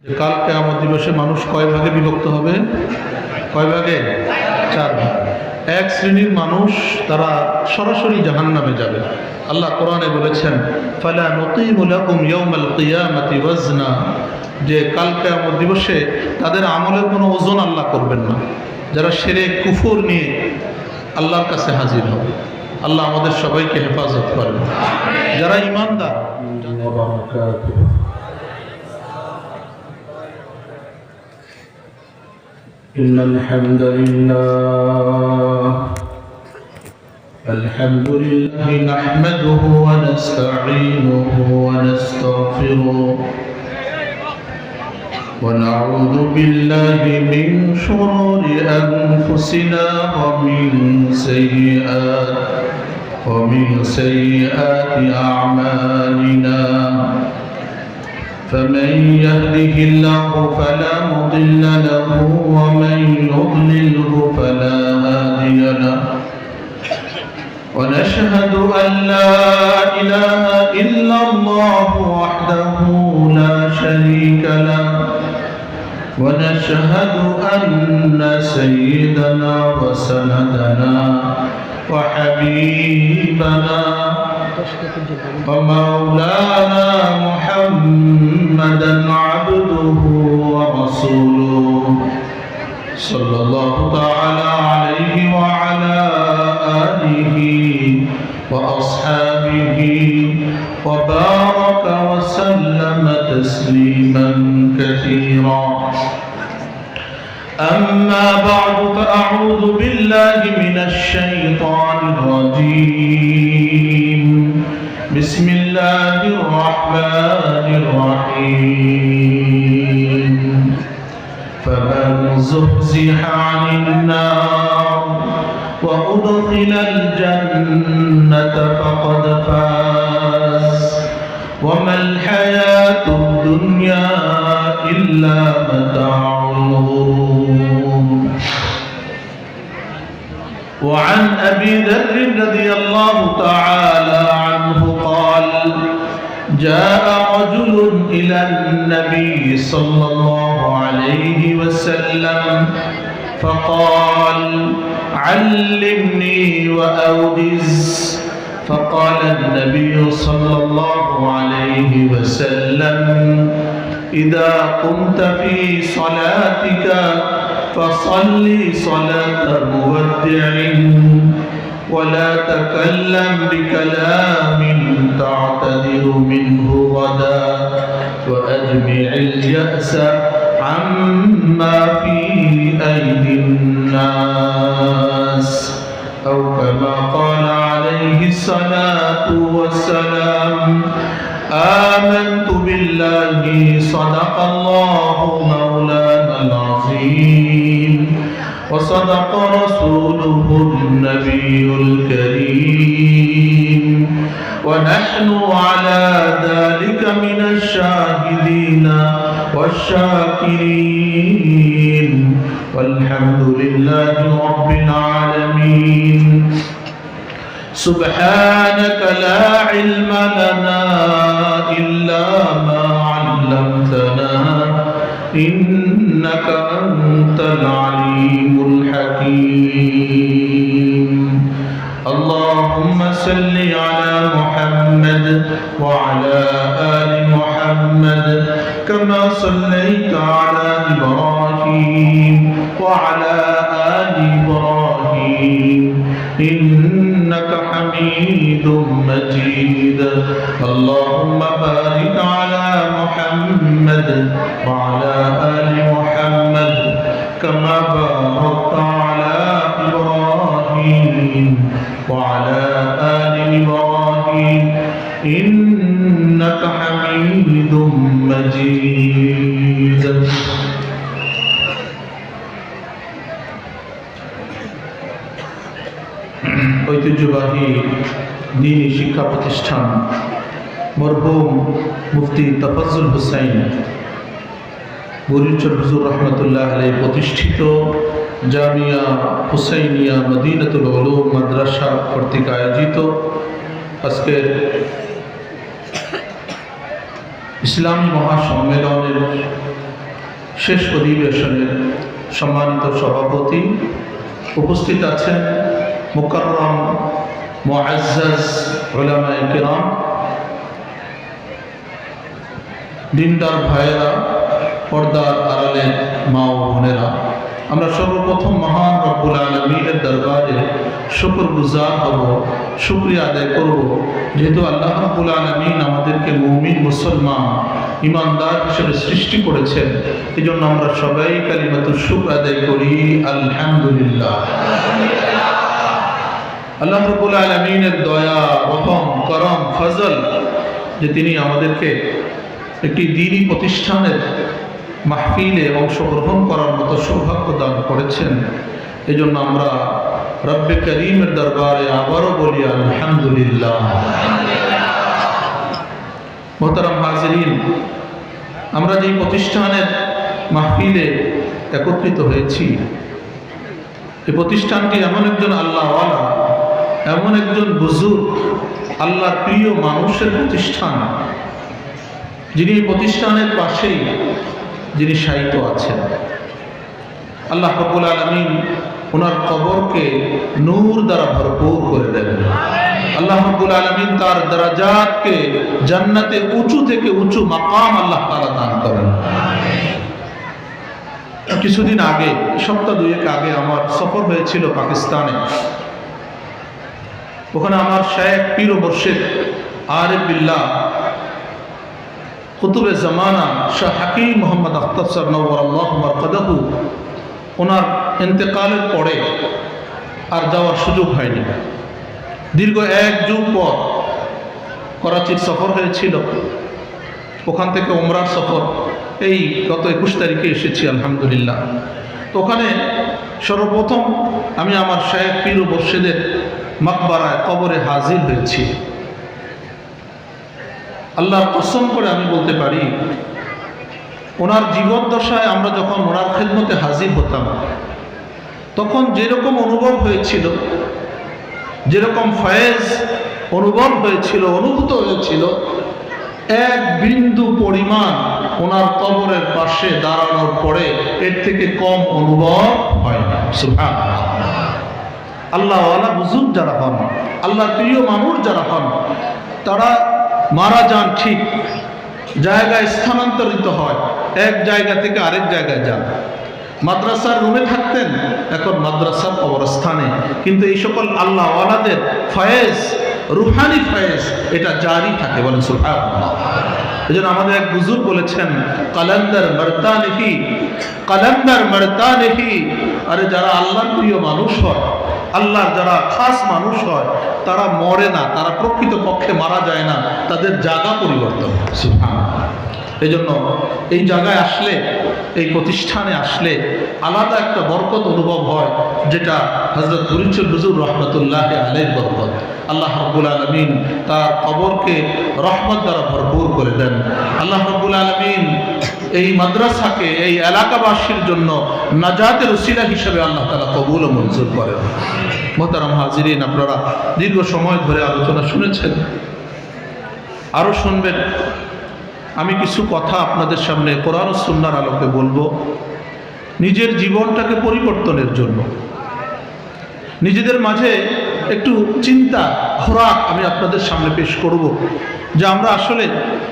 কাল কিয়ামত দিবসে মানুষ কয় ভাগে বিভক্ত হবে? কয় ভাগে? 4 ভাগ। এক শ্রেণীর মানুষ তারা সরাসরি জাহান্নামে যাবে। আল্লাহ কোরআনে বলেছেন, ফালা নুকিমু লাকুম ইয়াউমাল কিয়ামাতি ওয়াজনা, যে কাল কিয়ামত দিবসে তাদের আমলের কোনো ওজন আল্লাহ করবেন না। যারা শিরক কুফর নিয়ে আল্লাহর কাছে হাজির হবে। আল্লাহ আমাদের সবাইকে হেফাজত করেন। যারা ঈমানদার إن الحمد لله نحمده ونستعينه ونستغفره ونعوذ بالله من شرور أنفسنا ومن سيئات أعمالنا فمن يهده الله فلا مضل له ومن يضلله فلا هادي له ونشهد أن لا إله إلا الله وحده لا شريك له ونشهد أن سيدنا وسندنا وحبيبنا ومولانا محمدا عبده ورسوله صلى الله تعالى عليه وعلى آله وأصحابه وبارك وسلم تسليما كثيرا. أما بعد فأعوذ بالله من الشيطان الرجيم. بسم الله الرحمن الرحيم. فمن زحزح عن النار وأدخل الجنة فقد فاز وما الحياة الدنيا إلا متاع الغرور. وعن أبي ذر رضي الله تعالى عنه قال جاء رجل إلى النبي صلى الله عليه وسلم فقال علمني وأوجز. فقال النبي صلى الله عليه وسلم إذا قمت في صلاتك فصل صلاة مودع ولا تكلم بكلام تعتذر منه غدا وأجمع اليأس عما في أيدي الناس أو كما قال عليه الصلاة والسلام. آمنت بالله صدق الله مولانا العظيم وصدق رسوله النبي الكريم ونحن على ذلك من الشاهدين والشاكرين والحمد لله رب العالمين. سبحانك لا علم لنا إلا ما علمتنا إنك أنت العليم الحكيم. اللهم صل على محمد وعلى آل محمد كما صليت على إبراهيم وعلى آل إبراهيم إنك حميد مجيد. اللهم بارك على محمد وعلى آل محمد كما باركت على إبراهيم وعلى آل إبراهيم إنك حميد مجيد. ঐতিহ্যবাহী দ্বীনি শিক্ষা প্রতিষ্ঠান মরহুম মুফতি তাফাজ্জুল হুসাইন বুরিচর হুজুর রহমতুল্লাহ আলাইহি প্রতিষ্ঠিত জামিয়া হুসাইনিয়া মদিনাতুল উলুম মাদ্রাসা কর্তৃক আয়োজিত আজকের ইসলামী মহাসম্মেলনের শেষ অধিবেশনের সম্মানিত সভাপতি, উপস্থিত আছেন মুকাররম মুআজ্জাজ উলামায়ে কিরাম, দিনদার ভাইয়েরা, পর্দার আড়ালের মা ও বোনেরা, আমরা সর্বপ্রথম মহান রব্বুল আলামিনের দরবারে শুকরগুজার হব, শুকরিয়া আদায় করব, যেহেতু আল্লাহ রব্বুল আলামিন আমাদেরকে মুমিন মুসলমান ইমানদার হিসেবে সৃষ্টি করেছেন। এই জন্য আমরা সবাই কালিমাতুশ শুকর আদায় করি, আলহামদুলিল্লাহ। আল্লাহ রব্বুল আলামিনের দয়া, রহম, করম, ফজল যে তিনি আমাদেরকে একটি দ্বীনি প্রতিষ্ঠানের মাহফিলে অংশগ্রহণ করার মতো সৌভাগ্য দান করেছেন। এই জন্য আমরা রব্বে করিমের দরবারে আবারও বলি আলহামদুলিল্লাহ। মোহতারাম হাজিরিন, আমরা যেই প্রতিষ্ঠানের মাহফিলে একত্রিত হয়েছি, এই প্রতিষ্ঠানটি এমন একজন আল্লাহওয়ালা, এমন একজন বুজুর্গ, আল্লাহর প্রিয় মানুষের প্রতিষ্ঠান, যিনি এই প্রতিষ্ঠানের পাশেই যিনি শায়িত আছেন। আল্লাহ রাব্বুল আলামিন ওনার কবরকে নূর দ্বারা ভরপুর করে দেন। আল্লাহ রাব্বুল আলামিন তার দরাজাতকে জান্নাতে উঁচু থেকে উঁচু মাকাম আল্লাহ তাআলা দান করেন। কিছুদিন আগে, সপ্তাহ দুয়েক আগে আমার সফর হয়েছিল পাকিস্তানে। ওখানে আমার শায়েখ পীর ও মুর্শিদ আরিফ বিল্লাহ কুতুবে জামানা শাহ হাকিম মোহাম্মদ আখতার সাহেব নওয়ারাল্লাহু মারকাদাহু, ওনার ইন্তেকালের পরে আর যাওয়ার সুযোগ হয়নি। দীর্ঘ এক যুগ পর করাচির সফর হয়েছিল, ওখান থেকে ওমরার সফর এই গত 21 তারিখে এসেছি আলহামদুলিল্লাহ। তো ওখানে সর্বপ্রথম আমি আমার শায়েখ পীর ও মুর্শিদের মাকবারায়, কবরে হাজির হয়েছি। আল্লাহর কসম করে আমি বলতে পারি, ওনার জীবদ্দশায় আমরা যখন ওনার খেদমতে হাজির হতাম, তখন যেরকম অনুভব হয়েছিল, যেরকম ফয়েজ অনুভব হয়েছিল, অনুভূত হয়েছিল, এক বিন্দু পরিমাণ ওনার কবরের পাশে দাঁড়ানোর পরে এর থেকে কম অনুভব হয় না। সুবহানাল্লাহ। আল্লাহওয়ালা বুজুর্গ যারা হন, আল্লাহর প্রিয় মানুষ যারা হন, তারা মারা যান ঠিক, জায়গায় স্থানান্তরিত হয়, এক জায়গা থেকে আরেক জায়গায় যান। মাদ্রাসার রুমে থাকতেন, এখন মাদ্রাসার কবরস্থানে। কিন্তু এই সকল আল্লাহওয়ালাদের ফয়েজ, রুহানি ফয়েজ, এটা জারি থাকে, বলেন সুবহানাল্লাহ। এই জন্য আমাদের এক বুজুর্গ বলেছেন, কালান্দার মারতানিহি, কালান্দার মারতানিহি। আরে যারা আল্লাহর প্রিয় মানুষ হয়, আল্লাহর যারা খাস মানুষ হয়, তারা মরে না, তারা প্রকৃত পক্ষে মারা যায় না, তাদের জায়গা পরিবর্তন। সুবহানাল্লাহ। এই জন্য এই জায়গায় আসলে, এই প্রতিষ্ঠানে আসলে আলাদা একটা বরকত অনুভব হয়, যেটা হযরত গুরিচুল হুজুর রহমতুল্লাহ আলাইহির বরকত। আল্লাহ রাব্বুল আলামিন তার কবরকে রহমত দ্বারা ভরপুর করে দেন। আল্লাহ রাব্বুল আলামিন এই মাদ্রাসাকে এই এলাকাবাসীর জন্য নাজাতের উসিলা হিসেবে আল্লাহ তাআলা কবুল ও মঞ্জুর করেন। মুহতারাম হাজিরিন, আপনারা দীর্ঘ সময় ধরে আলোচনা শুনেছেন, আরও শুনবেন। আমি কিছু কথা আপনাদের সামনে কোরআন ও সুন্নাহর আলোকে বলবো, নিজের জীবনটাকে পরিবর্তনের জন্য, নিজেদের মাঝে একটু চিন্তা খোরাক আমি আপনাদের সামনে পেশ করব, যে আমরা আসলে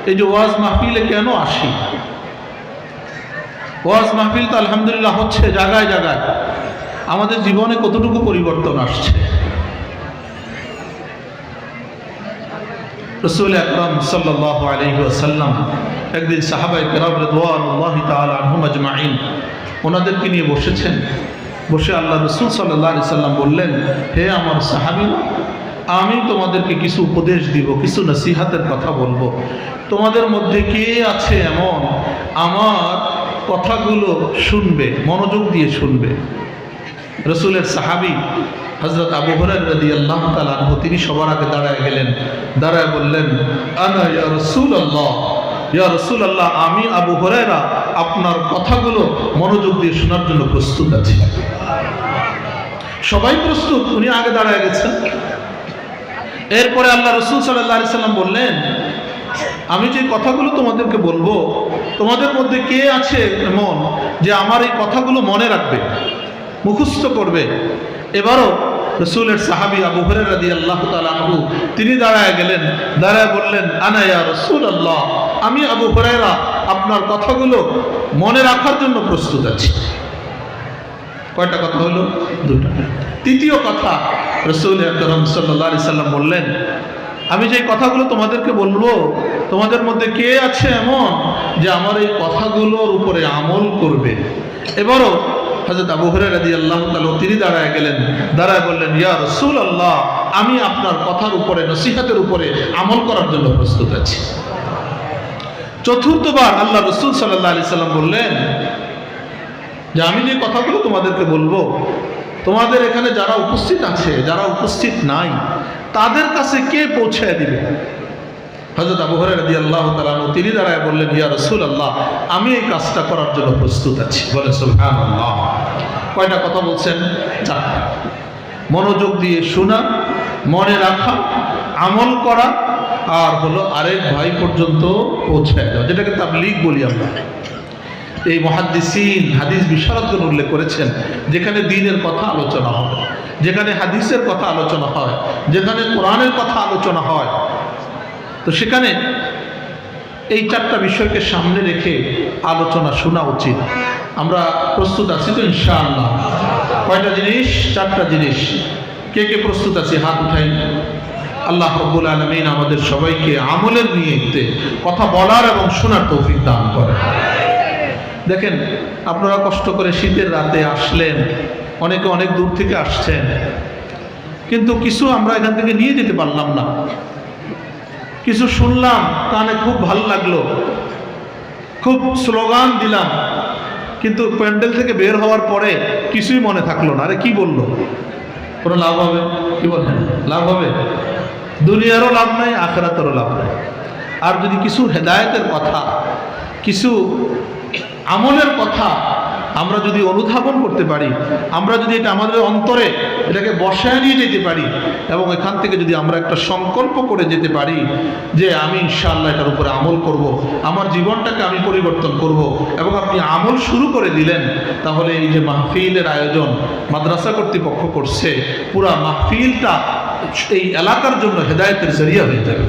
এই যে ওয়াজ মাহফিলে কেন আসি। ওয়াজ মাহফিল তো আলহামদুলিল্লাহ হচ্ছে জায়গায় জায়গায়, আমাদের জীবনে কতটুকু পরিবর্তন আসছে। রাসূল আকরাম সাল্লাল্লাহু আলাইহি ওয়াসাল্লাম একদিন সাহাবায়ে কেরাম রাদিয়াল্লাহু তাআলা আনহুম আজমাইন ওনাদেরকে নিয়ে বসেছেন। বসে আল্লাহ রাসূল সাল্লাল্লাহু আলাইহি সাল্লাম বললেন, হে আমার সাহাবীরা, আমি তোমাদেরকে কিছু উপদেশ দিব, কিছু নসিহতের কথা বলবো। তোমাদের মধ্যে কে আছে এমন আমার কথাগুলো শুনবে, মনোযোগ দিয়ে শুনবে। রাসূলের সাহাবী হযরত আবু হুরায়রা রাদিয়াল্লাহু তাআলা আনহু, তিনি সবার আগে দাঁড়ায় গেলেন, দাঁড়ায় বললেন, আনা ইয়া রাসূলুল্লাহ, ইয়া রাসূলুল্লাহ, আমি আবু হুরায়রা আপনার কথাগুলো মনোযোগ দিয়ে শোনার জন্য প্রস্তুত আছি। সবাই প্রস্তুত, উনি আগে দাঁড়ায় গেছেন। এরপরে আল্লাহ রাসূল সাল্লাল্লাহু আলাইহি সাল্লাম বললেন, আমি যে কথাগুলো তোমাদেরকে বলবো তোমাদের মধ্যে কে আছে এমন যে আমার এই কথাগুলো মনে রাখবে, মুখস্থ করবে? এবারও রসুলের সাহাবী আবু হুরায়রা রাদিয়াল্লাহু তাআলা আনহু তিনি দাঁড়ায় গেলেন, দাঁড়ায় বললেন, আনা ইয়া রাসূলুল্লাহ, আমি আবু হুরায়রা আপনার কথাগুলো মনে রাখার জন্য প্রস্তুত আছি। কয়টা কথা হলো? দুটা। তৃতীয় কথা, রাসূল আকরাম সাল্লাল্লাহু আলাইহি সাল্লাম বললেন, আমি যে কথাগুলো তোমাদেরকে বলবো, তোমাদের মধ্যে কে আছে এমন যে আমার এই কথাগুলোর উপরে আমল করবে? এবারও হযরত আবু হুরায়রা রাদিয়াল্লাহু তাআলা তিনি দাঁড়ায় গেলেন, দাঁড়ায় বললেন, ইয়া রাসূলুল্লাহ, আমি আপনার কথার উপরে, নসিহতের উপরে আমল করার জন্য প্রস্তুত আছি। চতুর্থবার আল্লাহ রাসূল সাল্লাল্লাহু আলাইহি সাল্লাম বললেন যে আমি যে কথাগুলো তোমাদেরকে বলবো, তোমাদের এখানে যারা উপস্থিত আছে, যারা উপস্থিত নাই, তাদের কাছে কে পৌঁছায় দিবে? হযরত আবু হুরায়রা রাদিয়াল্লাহু তাআলা তিনি দাঁড়ায় বললেন, ইয়া রাসূলুল্লাহ, আমি এই কাজটা করার জন্য প্রস্তুত আছি। বলেন সুবহানাল্লাহ। কয়টা কথা বলছেন? চারটা। মনোযোগ দিয়ে শোনা, মনে রাখা, আমল করা, আর হলো আরেক ভাই পর্যন্ত পৌঁছায় দেওয়া, যেটাকে তাবলীগ বলি আমরা। এই মুহাদ্দিসিন, হাদিস বিশারদগণ উল্লেখ করেছেন, যেখানে দ্বীনের কথা আলোচনা হয়, যেখানে হাদিসের কথা আলোচনা হয়, যেখানে কোরআনের কথা আলোচনা হয়, তো সেখানে এই চারটা বিষয়কে সামনে রেখে আলোচনা শোনা উচিত। আমরা প্রস্তুত আছি তো ইনশাআল্লাহ? কয়টা জিনিস? চারটা জিনিস। কে কে প্রস্তুত আছি? হাত উঠাই। আল্লাহ রাব্বুল আলামিন আমাদের সবাইকে আমলের নিয়তে কথা বলার এবং শোনার তৌফিক দান করেন। দেখেন, আপনারা কষ্ট করে শীতের রাতে আসলেন, অনেকে অনেক দূর থেকে আসছেন, কিন্তু কিছু আমরা এখান থেকে নিয়ে যেতে পারলাম না। কিছু শুনলাম, কানে খুব ভালো লাগলো, খুব স্লোগান দিলাম, কিন্তু প্যান্ডেল থেকে বের হওয়ার পরে কিছুই মনে থাকলো না। আরে কি বললো? কোনো লাভ হবে? কি বলেন? লাভ হবে? দুনিয়ারও লাভ নাই, আখিরাতেরও লাভ নাই। আর যদি কিছু হেদায়েতের কথা, কিছু আমলের কথা আমরা যদি অনুধাবন করতে পারি, আমরা যদি এটা আমাদের অন্তরে এটাকে বসায় নিয়ে যেতে পারি, এবং এখান থেকে যদি আমরা একটা সংকল্প করে যেতে পারি যে আমি ইনশাআল্লাহ এটার উপরে আমল করব, আমার জীবনটাকে আমি পরিবর্তন করব, এবং আপনি আমল শুরু করে দিলেন, তাহলে এই যে মাহফিলের আয়োজন মাদ্রাসা কর্তৃপক্ষ করছে, পুরা মাহফিলটা এই এলাকার জন্য হেদায়েতের জরিয়া হয়ে যাবে।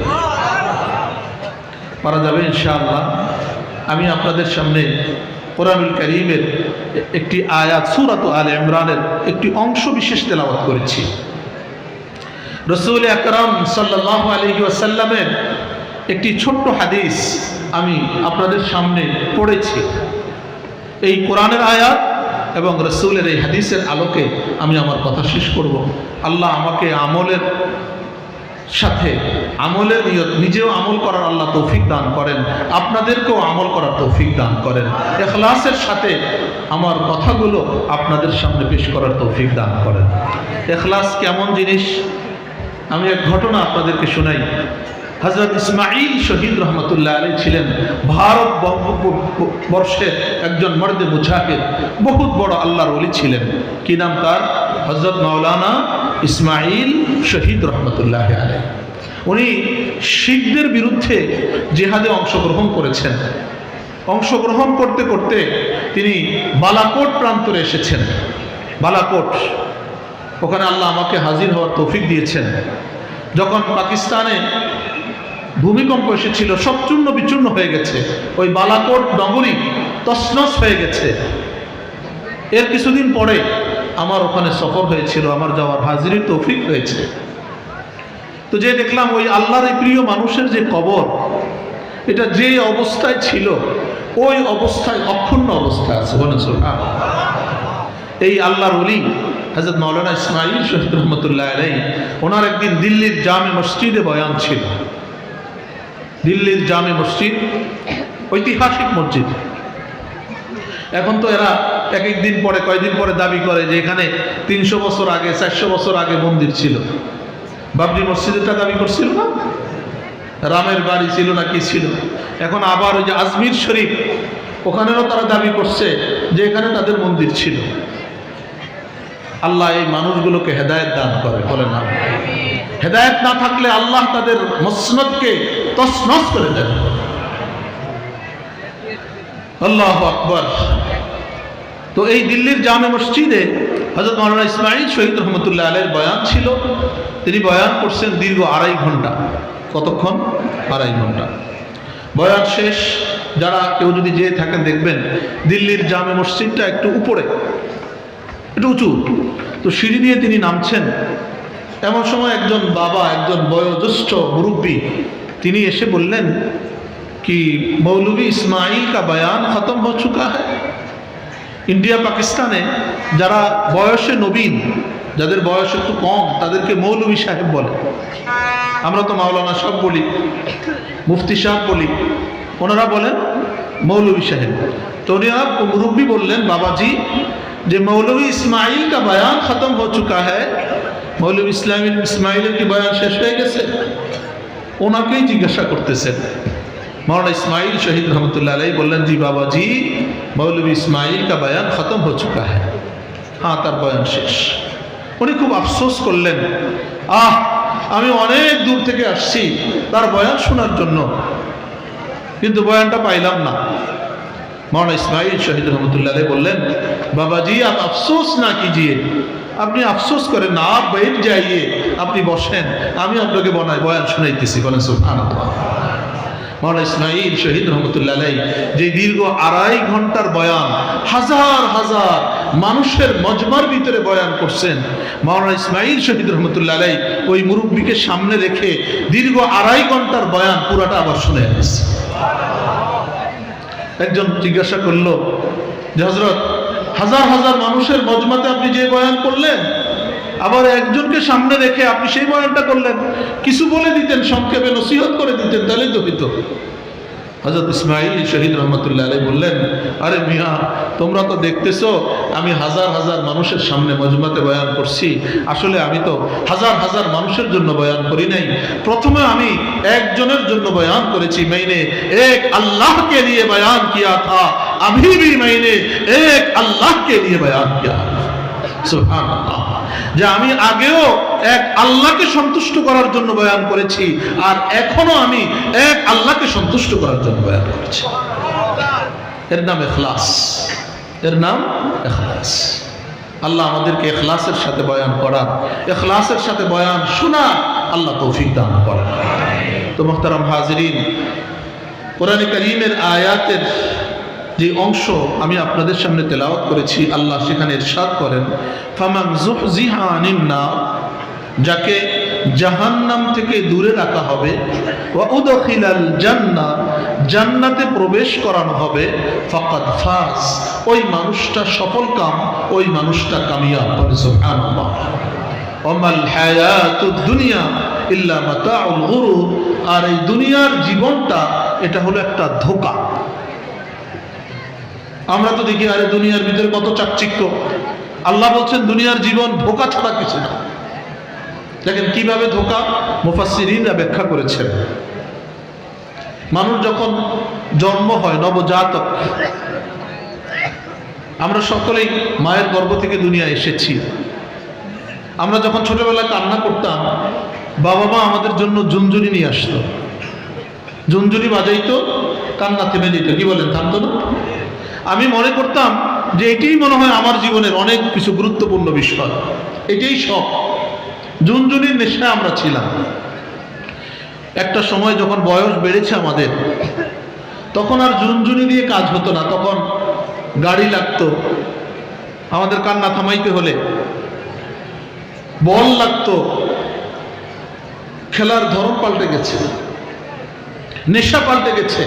পারা যাবে ইনশাআল্লাহ। আমি আপনাদের সামনে কোরআনুল কারীমের একটি আয়াত, সূরাত আলে ইমরানের একটি অংশ বিশেষ তেলাওয়াত করেছি। রাসূল আকরাম সাল্লাল্লাহু আলাইহি ওয়াসাল্লামের একটি ছোট্ট হাদিস আমি আপনাদের সামনে পড়েছি। এই কোরআনের আয়াত এবং রাসূলের এই হাদিসের আলোকে আমি আমার কথা শেষ করব। আল্লাহ আমাকে আমলের সাথে, আমলের নিয়ত, নিজেও আমল করার আল্লাহ তৌফিক দান করেন, আপনাদেরকেও আমল করার তৌফিক দান করেন, ইখলাসের সাথে আমার কথাগুলো আপনাদের সামনে পেশ করার তৌফিক দান করেন। ইখলাস কেমন জিনিস আমি এক ঘটনা আপনাদেরকে শোনাই। হযরত ইসমাঈল শহীদ রহমতুল্লাহ আলাইহি ছিলেন ভারত বর্ষের একজন মর্দে মুজাহিদ, বহুত বড় আল্লাহর ওলি ছিলেন। কি নাম তার? হযরত মাওলানা ইসমাঈল শহীদ রহমতুল্লাহ আলাইহি। উনি শিখদের বিরুদ্ধে জিহাদে অংশগ্রহণ করেছেন। অংশগ্রহণ করতে করতে তিনি বালাকোট প্রান্তরে এসেছেন। বালাকোট, ওখানে আল্লাহ আমাকে হাজির হওয়ার তৌফিক দিয়েছেন। যখন পাকিস্তানে ভূমিকম্প এসেছিল, সব চূর্ণ বিচূর্ণ হয়ে গেছে, ওই বালাকোট নগরী তছনছ হয়ে গেছে। এর কিছুদিন পরে আমার ওখানে সফর হয়েছিল, আমার যাওয়ার হাজিরির তৌফিক হয়েছে। তো যে দেখলাম ওই আল্লাহর এই প্রিয় মানুষের যে কবর, এটা যে অবস্থায় ছিল ওই অবস্থায় অক্ষুণ্ণ অবস্থায় আছে। এই আল্লাহর ওলি হযরত মাওলানা ইসমাঈল শহীদ রহমতুল্লাহ আলাইহি, ওনার একদিন দিল্লির জামে মসজিদে বয়ান ছিল। দিল্লির জামে মসজিদ ঐতিহাসিক মসজিদ। এখন তো এরা এক এক দিন পরে, কয়েকদিন পরে দাবি করে যে এখানে 300 বছর আগে, 400 বছর আগে মন্দির ছিল। বাবরি মসজিদটা দাবি করছিল না, রামের বাড়ি ছিল না কি ছিল। এখন আবার ওই যে আজমির শরীফ, ওখানেও তারা দাবি করছে যে এখানে তাদের মন্দির ছিল। আল্লাহ এই মানুষগুলোকে হেদায়েত দান করে, বলে না? হেদায়েত না থাকলে আল্লাহ তাদের মসনদকে তছনছ করে দেন। আল্লাহু আকবার। তো এই দিল্লির জামে মসজিদে হযরত মাওলানা ইসমাঈল শহীদ রহমতুল্লাহ আলাইহির বয়ান ছিল। তিনি বয়ান করছেন দীর্ঘ 2.5 ঘন্টা। কতক্ষণ? 2.5 ঘন্টা। বয়ান শেষ, যারা কেউ যদি যেয়ে থাকেন দেখবেন দিল্লির জামে মসজিদটা একটু উপরে, একটু উঁচু। তো সিঁড়ি দিয়ে তিনি নামছেন, এমন সময় একজন বাবা, একজন বয়োজ্যেষ্ঠ মুরব্বী, তিনি এসে বললেন কি মৌলভী ইসমাঈল কা বয়ান খতম হো চুকা হ্যায়। ইন্ডিয়া পাকিস্তানে যারা বয়সে নবীন, যাদের বয়স একটু কম, তাদেরকে মৌলভী সাহেব বলে। আমরা তো মাওলানা সাহেব বলি, মুফতি সাহেব বলি, ওনারা বলেন মৌলভী সাহেব। তো উনিরা মুরব্বী বললেন, বাবাজি যে মৌলভী ইসমাঈল কা বয়ান খতম হো চুকা হ্যায়, মৌলভী ইসমাঈলের কি বয়ান শেষ হয়ে গেছে? ওনাকেই জিজ্ঞাসা করতেছেন। मौलाना इस्माइल शहीद रहमतुल्लाह अलैहि बोलें जी बाबा जी मौलवी इस्माइल का बयान ख़त्म हो चुका है। हाँ तार बयान शेष। उन्हें खूब अफसोस करलें, আমি অনেক দূর থেকে আসছি তার বয়ান শোনার জন্য, কিন্তু বয়ানটা পাইলাম না। मौलाना इस्माइल शहीद रहमतुल्लाह अलैहि बोलें बाबा जी आप अफसोस ना कीजिए, আপনি আফসোস করেন না, आप बैठ जाइए, আপনি বসেন, আমি আপনাকে বয়ান শোনাইতেছি। বলেন সুবহানাল্লাহ। मौलाना इस्माइल शहीद रहमतुल्लाह अलैहि যে দীর্ঘ 2.5 ঘন্টার বয়ান হাজার হাজার মানুষের মজমার ভিতরে বয়ান করছেন, मौलाना इस्माइल शहीद रहमतुल्लाह अलैहि ওই মুরব্বিকে সামনে রেখে দীর্ঘ 2.5 ঘন্টার বয়ান পুরাটা আবার শুনে আসছে। একজন জিজ্ঞাসা করলো যে হযরত হাজার হাজার মানুষের মজমাতে আপনি যে বয়ান করলেন, আবার একজনকে সামনে রেখে আপনি সেই বয়ানটা করলেন, কিছু বলে দিতেন, সংক্ষেপে নসিহত করে দিতেন, তাহলেই তো হইতো। হযরত ইসমাঈল শহীদ রহমতুল্লাহ আলাইহি বললেন, আরে মিয়া তোমরা তো দেখতেছো আমি হাজার হাজার মানুষের সামনে মজমাতে বয়ান করছি, আসলে আমি তো হাজার হাজার মানুষের জন্য বয়ান করি নাই, প্রথমে আমি একজনের জন্য বয়ান করেছি। मैंने एक अल्लाह के लिए बयान किया था, अभी भी मैंने एक अल्लाह के लिए बयान किया। সুবহানাল্লাহ। যে আমি আগেও এক আল্লাহকে সন্তুষ্ট করার জন্য বয়ান করেছি, আর এখনো আমি এক আল্লাহকে সন্তুষ্ট করার জন্য বয়ান করছি। এর নাম ইখলাস, এর নাম ইখলাস। আল্লাহ আমাদেরকে ইখলাসের সাথে বয়ান করার, ইখলাসের সাথে বয়ান শোনা আল্লাহ তৌফিক দান করেন। তো মুহতারাম হাজিরিন, কোরআনে কারীমের আয়াতের যে অংশ আমি আপনাদের সামনে তেলাওয়াত করেছি, আল্লাহ সেখানে ইরশাদ করেন, ফামান যুহজিহা আনিন নার, যাকে জাহান্নাম থেকে দূরে রাখা হবে, ওয়া উদখিলাল জান্নাহ, জান্নাতে প্রবেশ করানো হবে, ফাকাদ ফাজ, ওই মানুষটা সফলকাম, ওই মানুষটা কামিয়াব। সুবহানাল্লাহ। ওয়ামাল হায়াতুদ দুনিয়া ইল্লা মাতাউল গুরুর, আর এই দুনিয়ার জীবনটা এটা হলো একটা ধোঁকা। আমরা তো দেখি আরে দুনিয়ার ভিতরে কত চাকচিক্য, আল্লাহ বলছেন দুনিয়ার জীবন ধোঁকা ছাড়া কিছু না। দেখেন কিভাবে ধোঁকা, মুফাসসিরিনরা ব্যাখ্যা করেছেন। মানুষ যখন জন্ম হয়, নবজাতক, আমরা সকলেই মায়ের গর্ভ থেকে দুনিয়ায় এসেছি। আমরা যখন ছোটবেলায় কান্না করতাম, বাবা মা আমাদের জন্য ঝুনঝুনি নিয়ে আসতো, ঝুনঝুনি বাজাইতো, কান্না থেমে যেত। কি বলেন, থামতো না? আমি মনে করতাম যে এটাই মনে হয় আমার জীবনের অনেক কিছু গুরুত্বপূর্ণ বিষয়, এটাই সব। ঝুনঝুনির নেশায় আমরা ছিলাম। একটা সময় যখন বয়স বেড়েছে আমাদের, তখন আর ঝুনঝুনি দিয়ে কাজ হতো না, তখন গাড়ি লাগতো, আমাদের কান্না থামাইতে হলে বল লাগতো। খেলার ধরন পাল্টে গেছে, নেশা পাল্টে গেছে,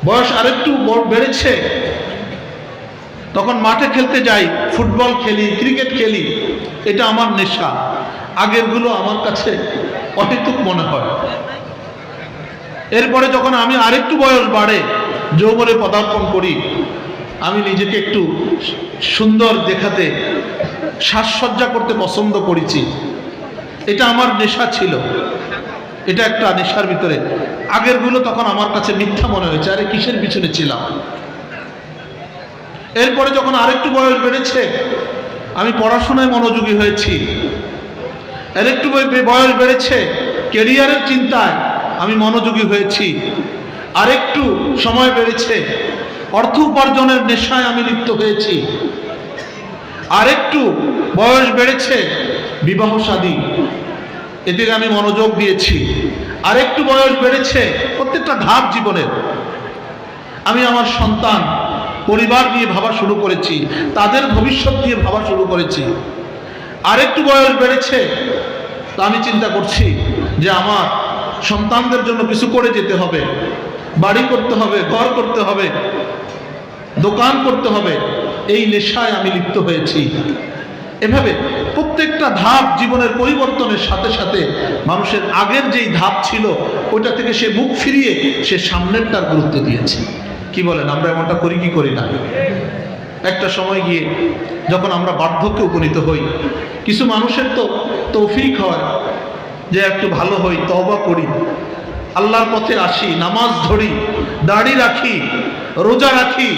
বয়স আরেকটু বেড়েছে, তখন মাঠে খেলতে যাই, ফুটবল খেলি, ক্রিকেট খেলি, এটা আমার নেশা। আগেরগুলো আমার কাছে অহেতুক মনে হয়। এরপরে যখন আমি আরেকটু বয়স বাড়ে, যৌবনে পদার্পণ করি, আমি নিজেকে একটু সুন্দর দেখাতে, সাজসজ্জা করতে পছন্দ করেছি, এটা আমার নেশা ছিল, এটা একটা নেশার ভিতরে। আগেরগুলো তখন আমার কাছে মিথ্যা মনে হয়েছে, আরে কিসের পিছনে ছিলাম। এরপরে যখন আরেকটু বয়স বেড়েছে, আমি পড়াশোনায় মনোযোগী হয়েছি। আরেকটু বয়স বেড়েছে, ক্যারিয়ারের চিন্তায় আমি মনোযোগী হয়েছি। আরেকটু সময় বেড়েছে, অর্থ উপার্জনের নেশায় আমি লিপ্ত হয়েছি। আরেকটু বয়স বেড়েছে, বিবাহ শাদী, এদিকে আমি মনোযোগ দিয়েছি। আরেকটু বয়স বেড়েছে, প্রত্যেকটা ধাপ জীবনের আমি আমার সন্তান পরিবার নিয়ে ভাবা শুরু করেছি, তাদের ভবিষ্যৎ নিয়ে ভাবা শুরু করেছি। আরেকটু বয়স বেড়েছে, তো আমি চিন্তা করছি যে আমার সন্তানদের জন্য কিছু করে যেতে হবে, বাড়ি করতে হবে, ঘর করতে হবে, দোকান করতে হবে। এই নেশায় আমি লিপ্ত হয়েছি। এভাবে প্রত্যেকটা ধাপ জীবনের পরিবর্তনের সাথে সাথে মানুষের আগের যেই ধাপ ছিল ওইটা থেকে সে মুখ ফিরিয়ে সে সামনেরটার গুরুত্ব দিয়েছে। কি বলেন, আমরা এমনটা করি কি করি না? একটা সময় গিয়ে যখন আমরা বার্ধক্যে উপনীত হই, কিছু মানুষের তো তৌফিক হয় যে একটু ভালো হই, তওবা করি, আল্লাহর পথে আসি, নামাজ ধরি, দাড়ি রাখি, রোজা রাখি,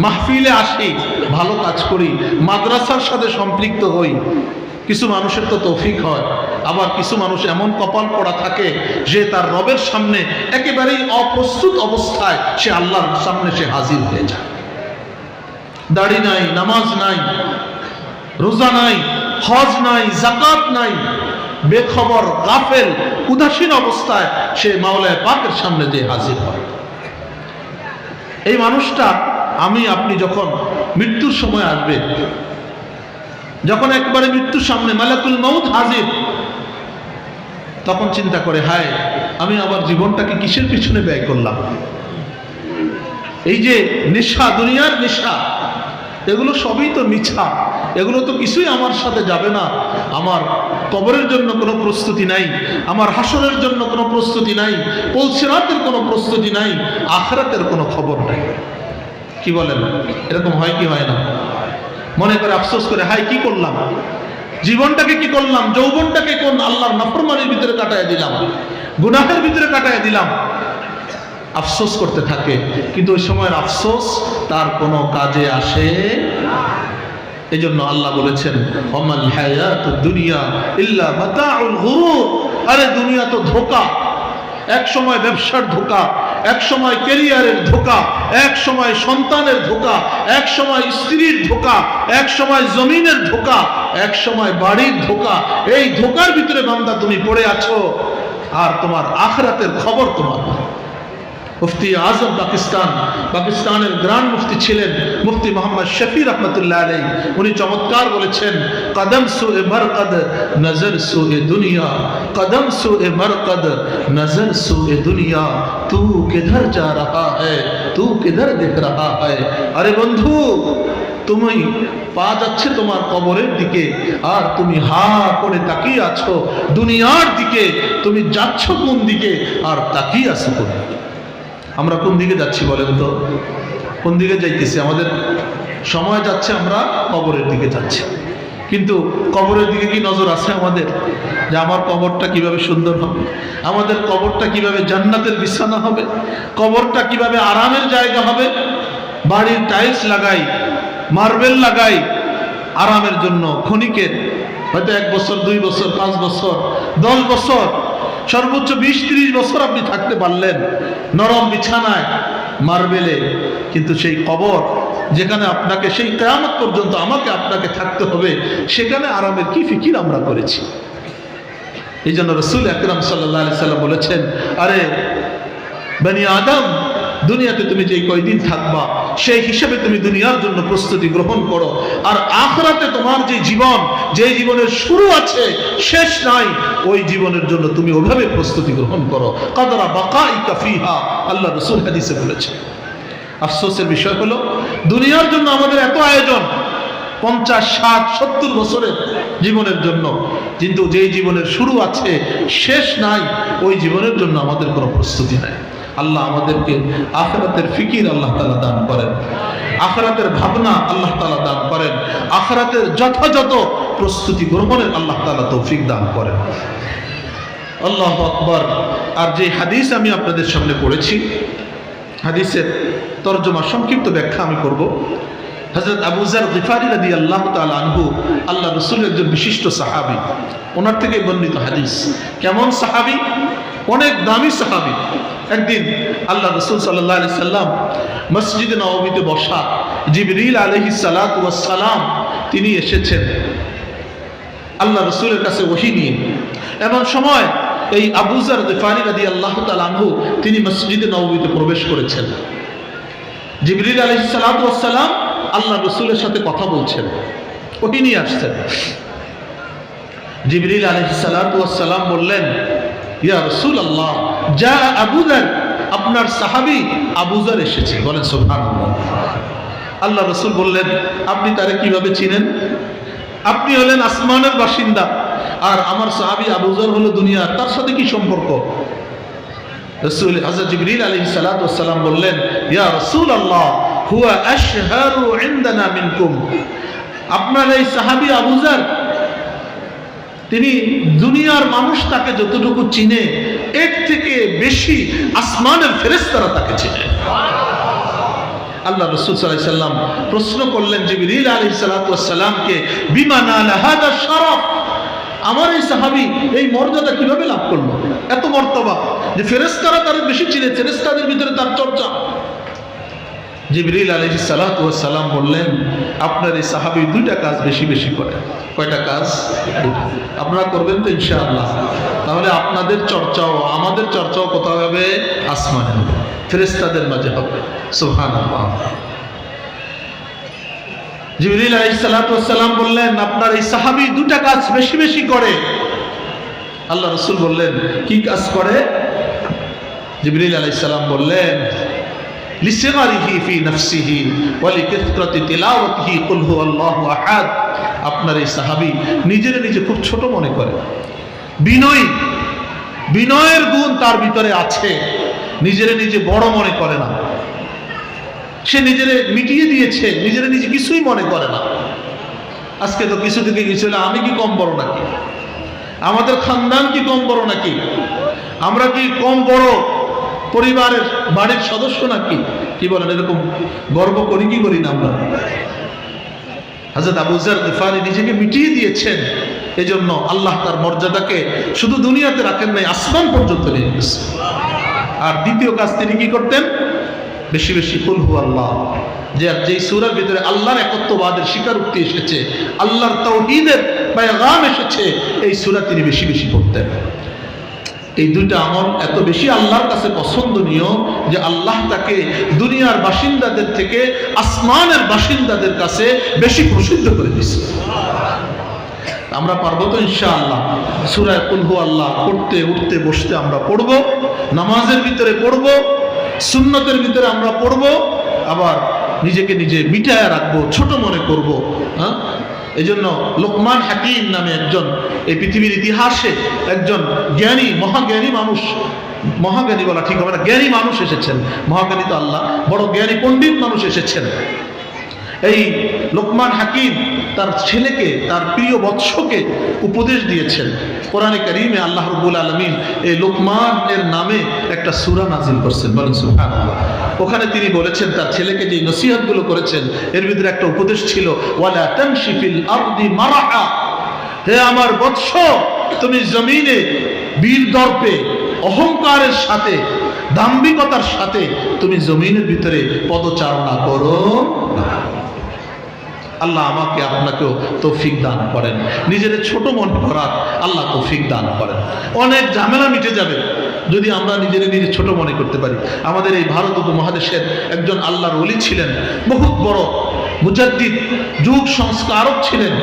মাহফিলে আসি, ভালো কাজ করি, মাদ্রাসার সাথে সম্পৃক্ত হই। কিছু মানুষের তো তৌফিক হয়। আবার কিছু মানুষ এমন কপাল পড়া থাকে যে তার রবের সামনে একেবারেই অপ্রস্তুত অবস্থায় সে আল্লাহর সামনে সে হাজির হয়ে যায়। দাড়ি নাই, নামাজ নাই, রোজা নাই, হজ নাই, যাকাত নাই, বেখবর, গাফেল, উদাসীন অবস্থায় সে মাওলায়ে পাকের সামনে যে হাজির হয়। এই মানুষটা আমি আপনি যখন মৃত্যুর সময় আসবে, যখন একবারে মৃত্যুর সামনে মালাকুল মউত হাজির, তখন চিন্তা করে, হায় আমি আমার জীবনটাকে কিসের পিছনে ব্যয় করলাম? এই যে নেশা, দুনিয়ার নেশা, এগুলো সবই তো মিছা, এগুলো তো কিছুই আমার সাথে যাবে না। আমার কবরের জন্য কোনো প্রস্তুতি নাই, আমার হাসরের জন্য কোনো প্রস্তুতি নাই, পুলসিরাতের কোনো প্রস্তুতি নাই, আখিরাতের কোনো খবর নাই। কি বলেন, এরকম হয় কি হয় না? মনে করে আফসোস করে, হাই কি করলাম, জীবনটাকে কি করলাম, যৌবনটাকে কোন আল্লাহর নাফরমানির ভিতরে কাটায় দিলাম, গুনাহের ভিতরে কাটায় দিলাম, আফসোস করতে থাকে। কিন্তু ওই সময়ের আফসোস তার কোনো কাজে আসে। এই জন্য আল্লাহ বলেছেন, ওমাল হায়াতুদ দুনিয়া ইল্লা মাতাউল গুরুর। আরে দুনিয়া তো ধোঁকা, এক সময় ব্যবসার ধোঁকা, এক সময় ক্যারিয়ারের ধোঁকা, এক সময় সন্তানের ধোঁকা, এক সময় স্ত্রীর ধোঁকা, এক সময় জমিনের ধোঁকা, এক সময় বাড়ির ধোঁকা। এই ধোঁকার ভিতরে বান্দা তুমি পড়ে আছো, আর তোমার আখিরাতের খবর তোমার। মুফতি আজম পাকিস্তানের গ্রান্ড মুফতি ছিলেন মুফতি মোহাম্মদ শফি রহমতুল্লাহ আলাইহি। উনি চমৎকার বলেছেন, কদম সুয়ে মরকদ নজর সুয়ে দুনিয়া, কদম সুয়ে মরকদ নজর সুয়ে দুনিয়া, তু কিধর যা রহা হ্যায়, তু কিধর দেখ রহা হ্যায়। আরে বন্ধু, তুমি পা যাচ্ছে তোমার কবরের দিকে, আর তুমি হা করে তাকিয়ে আছো দুনিয়ার দিকে। তুমি যাচ্ছ কোন দিকে আর তাকিয়ে আছো কোন দিকে? আমরা কোন দিকে যাচ্ছি বলেন তো? কোন দিকে যাইতেছি? আমাদের সময় যাচ্ছে আমরা কবরের দিকে যাচ্ছি, কিন্তু কবরের দিকে কি নজর আছে আমাদের? যে আমার কবরটা কিভাবে সুন্দর হবে, আমাদের কবরটা কিভাবে জান্নাতের বিছানা হবে, কবরটা কিভাবে আরামের জায়গা হবে। বাড়ির টাইলস লাগাই, মার্বেল লাগাই আরামের জন্য, ক্ষণিকের, হয়তো 1 বছর, 2 বছর, 5 বছর, 10 বছর, সর্বোচ্চ 20-30 বছর আপনি থাকতে পারলেন নরম বিছানায়, মার্বেলে। কিন্তু সেই কবর যেখানে আপনাকে সেই কিয়ামত পর্যন্ত আমাকে আপনাকে থাকতে হবে, সেখানে আরামের কি ফিকির আমরা করেছি? এই জন্য রাসূল আকরাম সাল্লাল্লাহু আলাইহি সাল্লাম বলেছেন, আরে বনি আদম, দুনিয়াতে তুমি যে কয়দিন থাকবা সেই হিসেবে তুমি দুনিয়ার জন্য প্রস্তুতি গ্রহণ করো। আর আখিরাতে তোমার যে জীবন, যে জীবনের শুরু আছে শেষ নাই, ওই জীবনের জন্য তুমি ওইভাবে প্রস্তুতি গ্রহণ করো। কদরা বাকাইকা ফিহা, আল্লাহ রাসূল হাদিসে বলেছেন। আফসোসের বিষয় হলো দুনিয়ার জন্য আমাদের এত আয়োজন, 50, 60, 70 বছরের জীবনের জন্য, কিন্তু যেই জীবনের শুরু আছে শেষ নাই, ওই জীবনের জন্য আমাদের কোনো প্রস্তুতি নাই। আল্লাহ আমাদেরকে আখিরাতের ফিকির আল্লাহ তাআলা দান করেন, আখিরাতের ভাবনা আল্লাহ তাআলা দান করেন, আখিরাতের যথাযথ প্রস্তুতি গ্রহণের আল্লাহ তাআলা তৌফিক দান করেন। আল্লাহু আকবার। আর যে হাদিস আমি আপনাদের সামনে পড়েছি, হাদিসের তরজমা সংক্ষিপ্ত ব্যাখ্যা আমি করব। হযরত আবু যার গিফারি রাদিয়াল্লাহু তাআলা আনহু, আল্লাহ রাসূলের একজন বিশিষ্ট সাহাবী, ওনার থেকে বর্ণিত হাদিস। কেমন সাহাবী? অনেক দামি সাহাবী, একদিন আল্লাহ রাসূল সাল্লাল্লাহু আলাইহি সাল্লাম মসজিদে নববীতে বসা, জিবরিল আলাইহিস সালাতু ওয়াস সালাম তিনি এসেছেন আল্লাহ রাসূলের কাছে ওহী নিয়ে। এমন সময় এই আবু যার গিফারি রাদিয়াল্লাহু তাআলা আনহু তিনি মসজিদে নববীতে প্রবেশ করেছেন। জিবরিল আলাইহিস সালাতু ওয়াস সালাম আল্লাহ রাসূলের সাথে কথা বলছেন, ওহী নিয়ে আসছেন। জিবরিল আলাইহিস সালাতু ওয়াস সালাম বললেন, ইয়া রাসূলুল্লাহ জা আবু যার, আপনার সাহাবী আবু যার এসেছে। বলেন সুবহানাল্লাহ। আল্লাহ রাসূল বললেন, আপনি তারে কিভাবে চিনেন? আপনি হলেন আসমানের বাসিন্দা, আর আমার সাহাবী আবু যার হলো দুনিয়ার, তার সাথে কি সম্পর্ক? রাসূল হযরত জিবরিল আলাইহিস সালাতু ওয়াস সালাম বললেন, ইয়া রাসূলুল্লাহ হুয়া আশহারু ইনদানা মিনকুম, আপনার এই সাহাবী আবু যার তিনি দুনিয়ার মানুষ তাকে যতটুকু চিনে এর থেকে বেশি আসমানের ফেরেশতারা তাকে চিনে। আল্লাহ রাসূল সাল্লাল্লাহু আলাইহি সাল্লাম প্রশ্ন করলেন জিবরিল আলাইহিস সালাতু ওয়াস সালামকে, বিমা নালা হাদা শারাফ, আমার এই সাহাবী এই মর্যাদা কিভাবে লাভ করলো, এত মর্তবা যে ফেরেশতারা তার বেশি চিনে, ফেরেশতাদের ভিতরে তার চর্চা। জিবরিল আলাইহিস সালাতু ওয়াস সালাম বললেন, আপনার এই সাহাবী দুইটা কাজ বেশি বেশি করে। কয়টা কাজ? আপনারা করবেন তো ইনশাআল্লাহ? তাহলে আপনাদের চর্চাও আমাদের চর্চাও কোথাও হবে? আসমানে হবে, ফেরেশতাদের মাঝে হবে। সুবহানাল্লাহ। জিবরিল আলাইহিস সালাতু ওয়াস সালাম বললেন, আপনার এই সাহাবী দুটা কাজ বেশি বেশি করে। আল্লাহ রাসূল বললেন, কি কাজ করে? জিবরিল আলাইহিস সালাম বললেন, লিসিগারিহি ফি নাফসিহি ওয়া লিকাসরাতি তিলাওয়াতিহি কুল হুয়াল্লাহু আহাদ, আপনার এই সাহাবী নিজের নিজে খুব ছোট মনে করে, বিনয়ের গুণ তার ভিতরে আছে, নিজের নিজে বড় মনে করে না, সে নিজেরে মিটিয়ে দিয়েছে, নিজের নিজে কিছুই মনে করে না। আজকে তো কিছু থেকে কিছু হলে আমি কি কম বড় নাকি, আমাদের খানদান কি কম বড় নাকি, আমরা কি কম বড় পরিবারের বাড়ির সদস্য নাকি? কি বলেন, এরকম গর্ব করি কি করি না আমরা? হযরত আবু যার গিফারি নিজেকে মিটিয়ে দিয়েছেন, এজন্য আল্লাহ তার মর্যাদাকে শুধু দুনিয়াতে রাখেন নাই, আসমান পর্যন্ত নিয়ে গেছে। আর দ্বিতীয় কাজ তিনি কি করতেন? বেশি বেশি কুল হুয়াল্লাহ, যেই সূরার ভিতরে আল্লাহর একত্ববাদের স্বীকারোক্তি এসেছে, আল্লাহর তাওহীদের পেগাম এসেছে, এই সূরা তিনি বেশি বেশি পড়তেন। এই দুইটা আমল এত বেশি আল্লাহর কাছে পছন্দনীয় যে আল্লাহ তাকে দুনিয়ার বাসিন্দাদের থেকে আসমানের বাসিন্দাদের কাছে বেশি প্রসিদ্ধ করে দিয়েছে। আমরা পারবো তো ইনশাআল্লাহ? সূরা কুল হুয়াল্লাহ পড়তে উঠতে বসতে আমরা পড়বো, নামাজের ভিতরে পড়বো, সুন্নতের ভিতরে আমরা পড়বো, আবার নিজেকে নিজে মিটায়া রাখবো, ছোট মনে করবো। হ্যাঁ, এই জন্য লোকমান হাকিম নামে একজন এই পৃথিবীর ইতিহাসে একজন জ্ঞানী মহাজ্ঞানী মানুষ, মহাজ্ঞানী বলা ঠিক হবে না, জ্ঞানী মানুষ এসেছেন, মহাজ্ঞানী তো আল্লাহ, বড় জ্ঞানী পণ্ডিত মানুষ এসেছেন। এই লোকমান হাকিম তার ছেলেকে, তার প্রিয় বৎসকে উপদেশ দিয়েছেন। কোরআনে কারীমে আল্লাহ রাব্বুল আলামিন এই লোকমানের নামে একটা সূরা নাজিল করছেন। বলেন সুবহানাল্লাহ। ওখানে তিনি বলেছেন, তার ছেলেকে যে নসিহতগুলো করেছেন এর ভিতরে একটা উপদেশ ছিল, ওয়ালা তামশি ফিল আরদি মারহা, হে আমার বৎস, তুমি জমিনে বীর দর্পে, অহংকারের সাথে, দাম্ভিকতার সাথে তুমি জমিনের ভিতরে পদচারণা করো না। আল্লাহ আমাকে আপনাকেও তৌফিক দান করেন, নিজের ছোট মনে করার আল্লাহ তৌফিক দান করেন। অনেক ঝামেলা মিটে যাবে যদি আমরা নিজের নিজে ছোট মনে করতে পারি। আমাদের এই ভারত উপমহাদেশের একজন আল্লাহর ওলি ছিলেন, বহুত বড় মুজাদ্দিদ, যুগ সংস্কারক ছিলেন,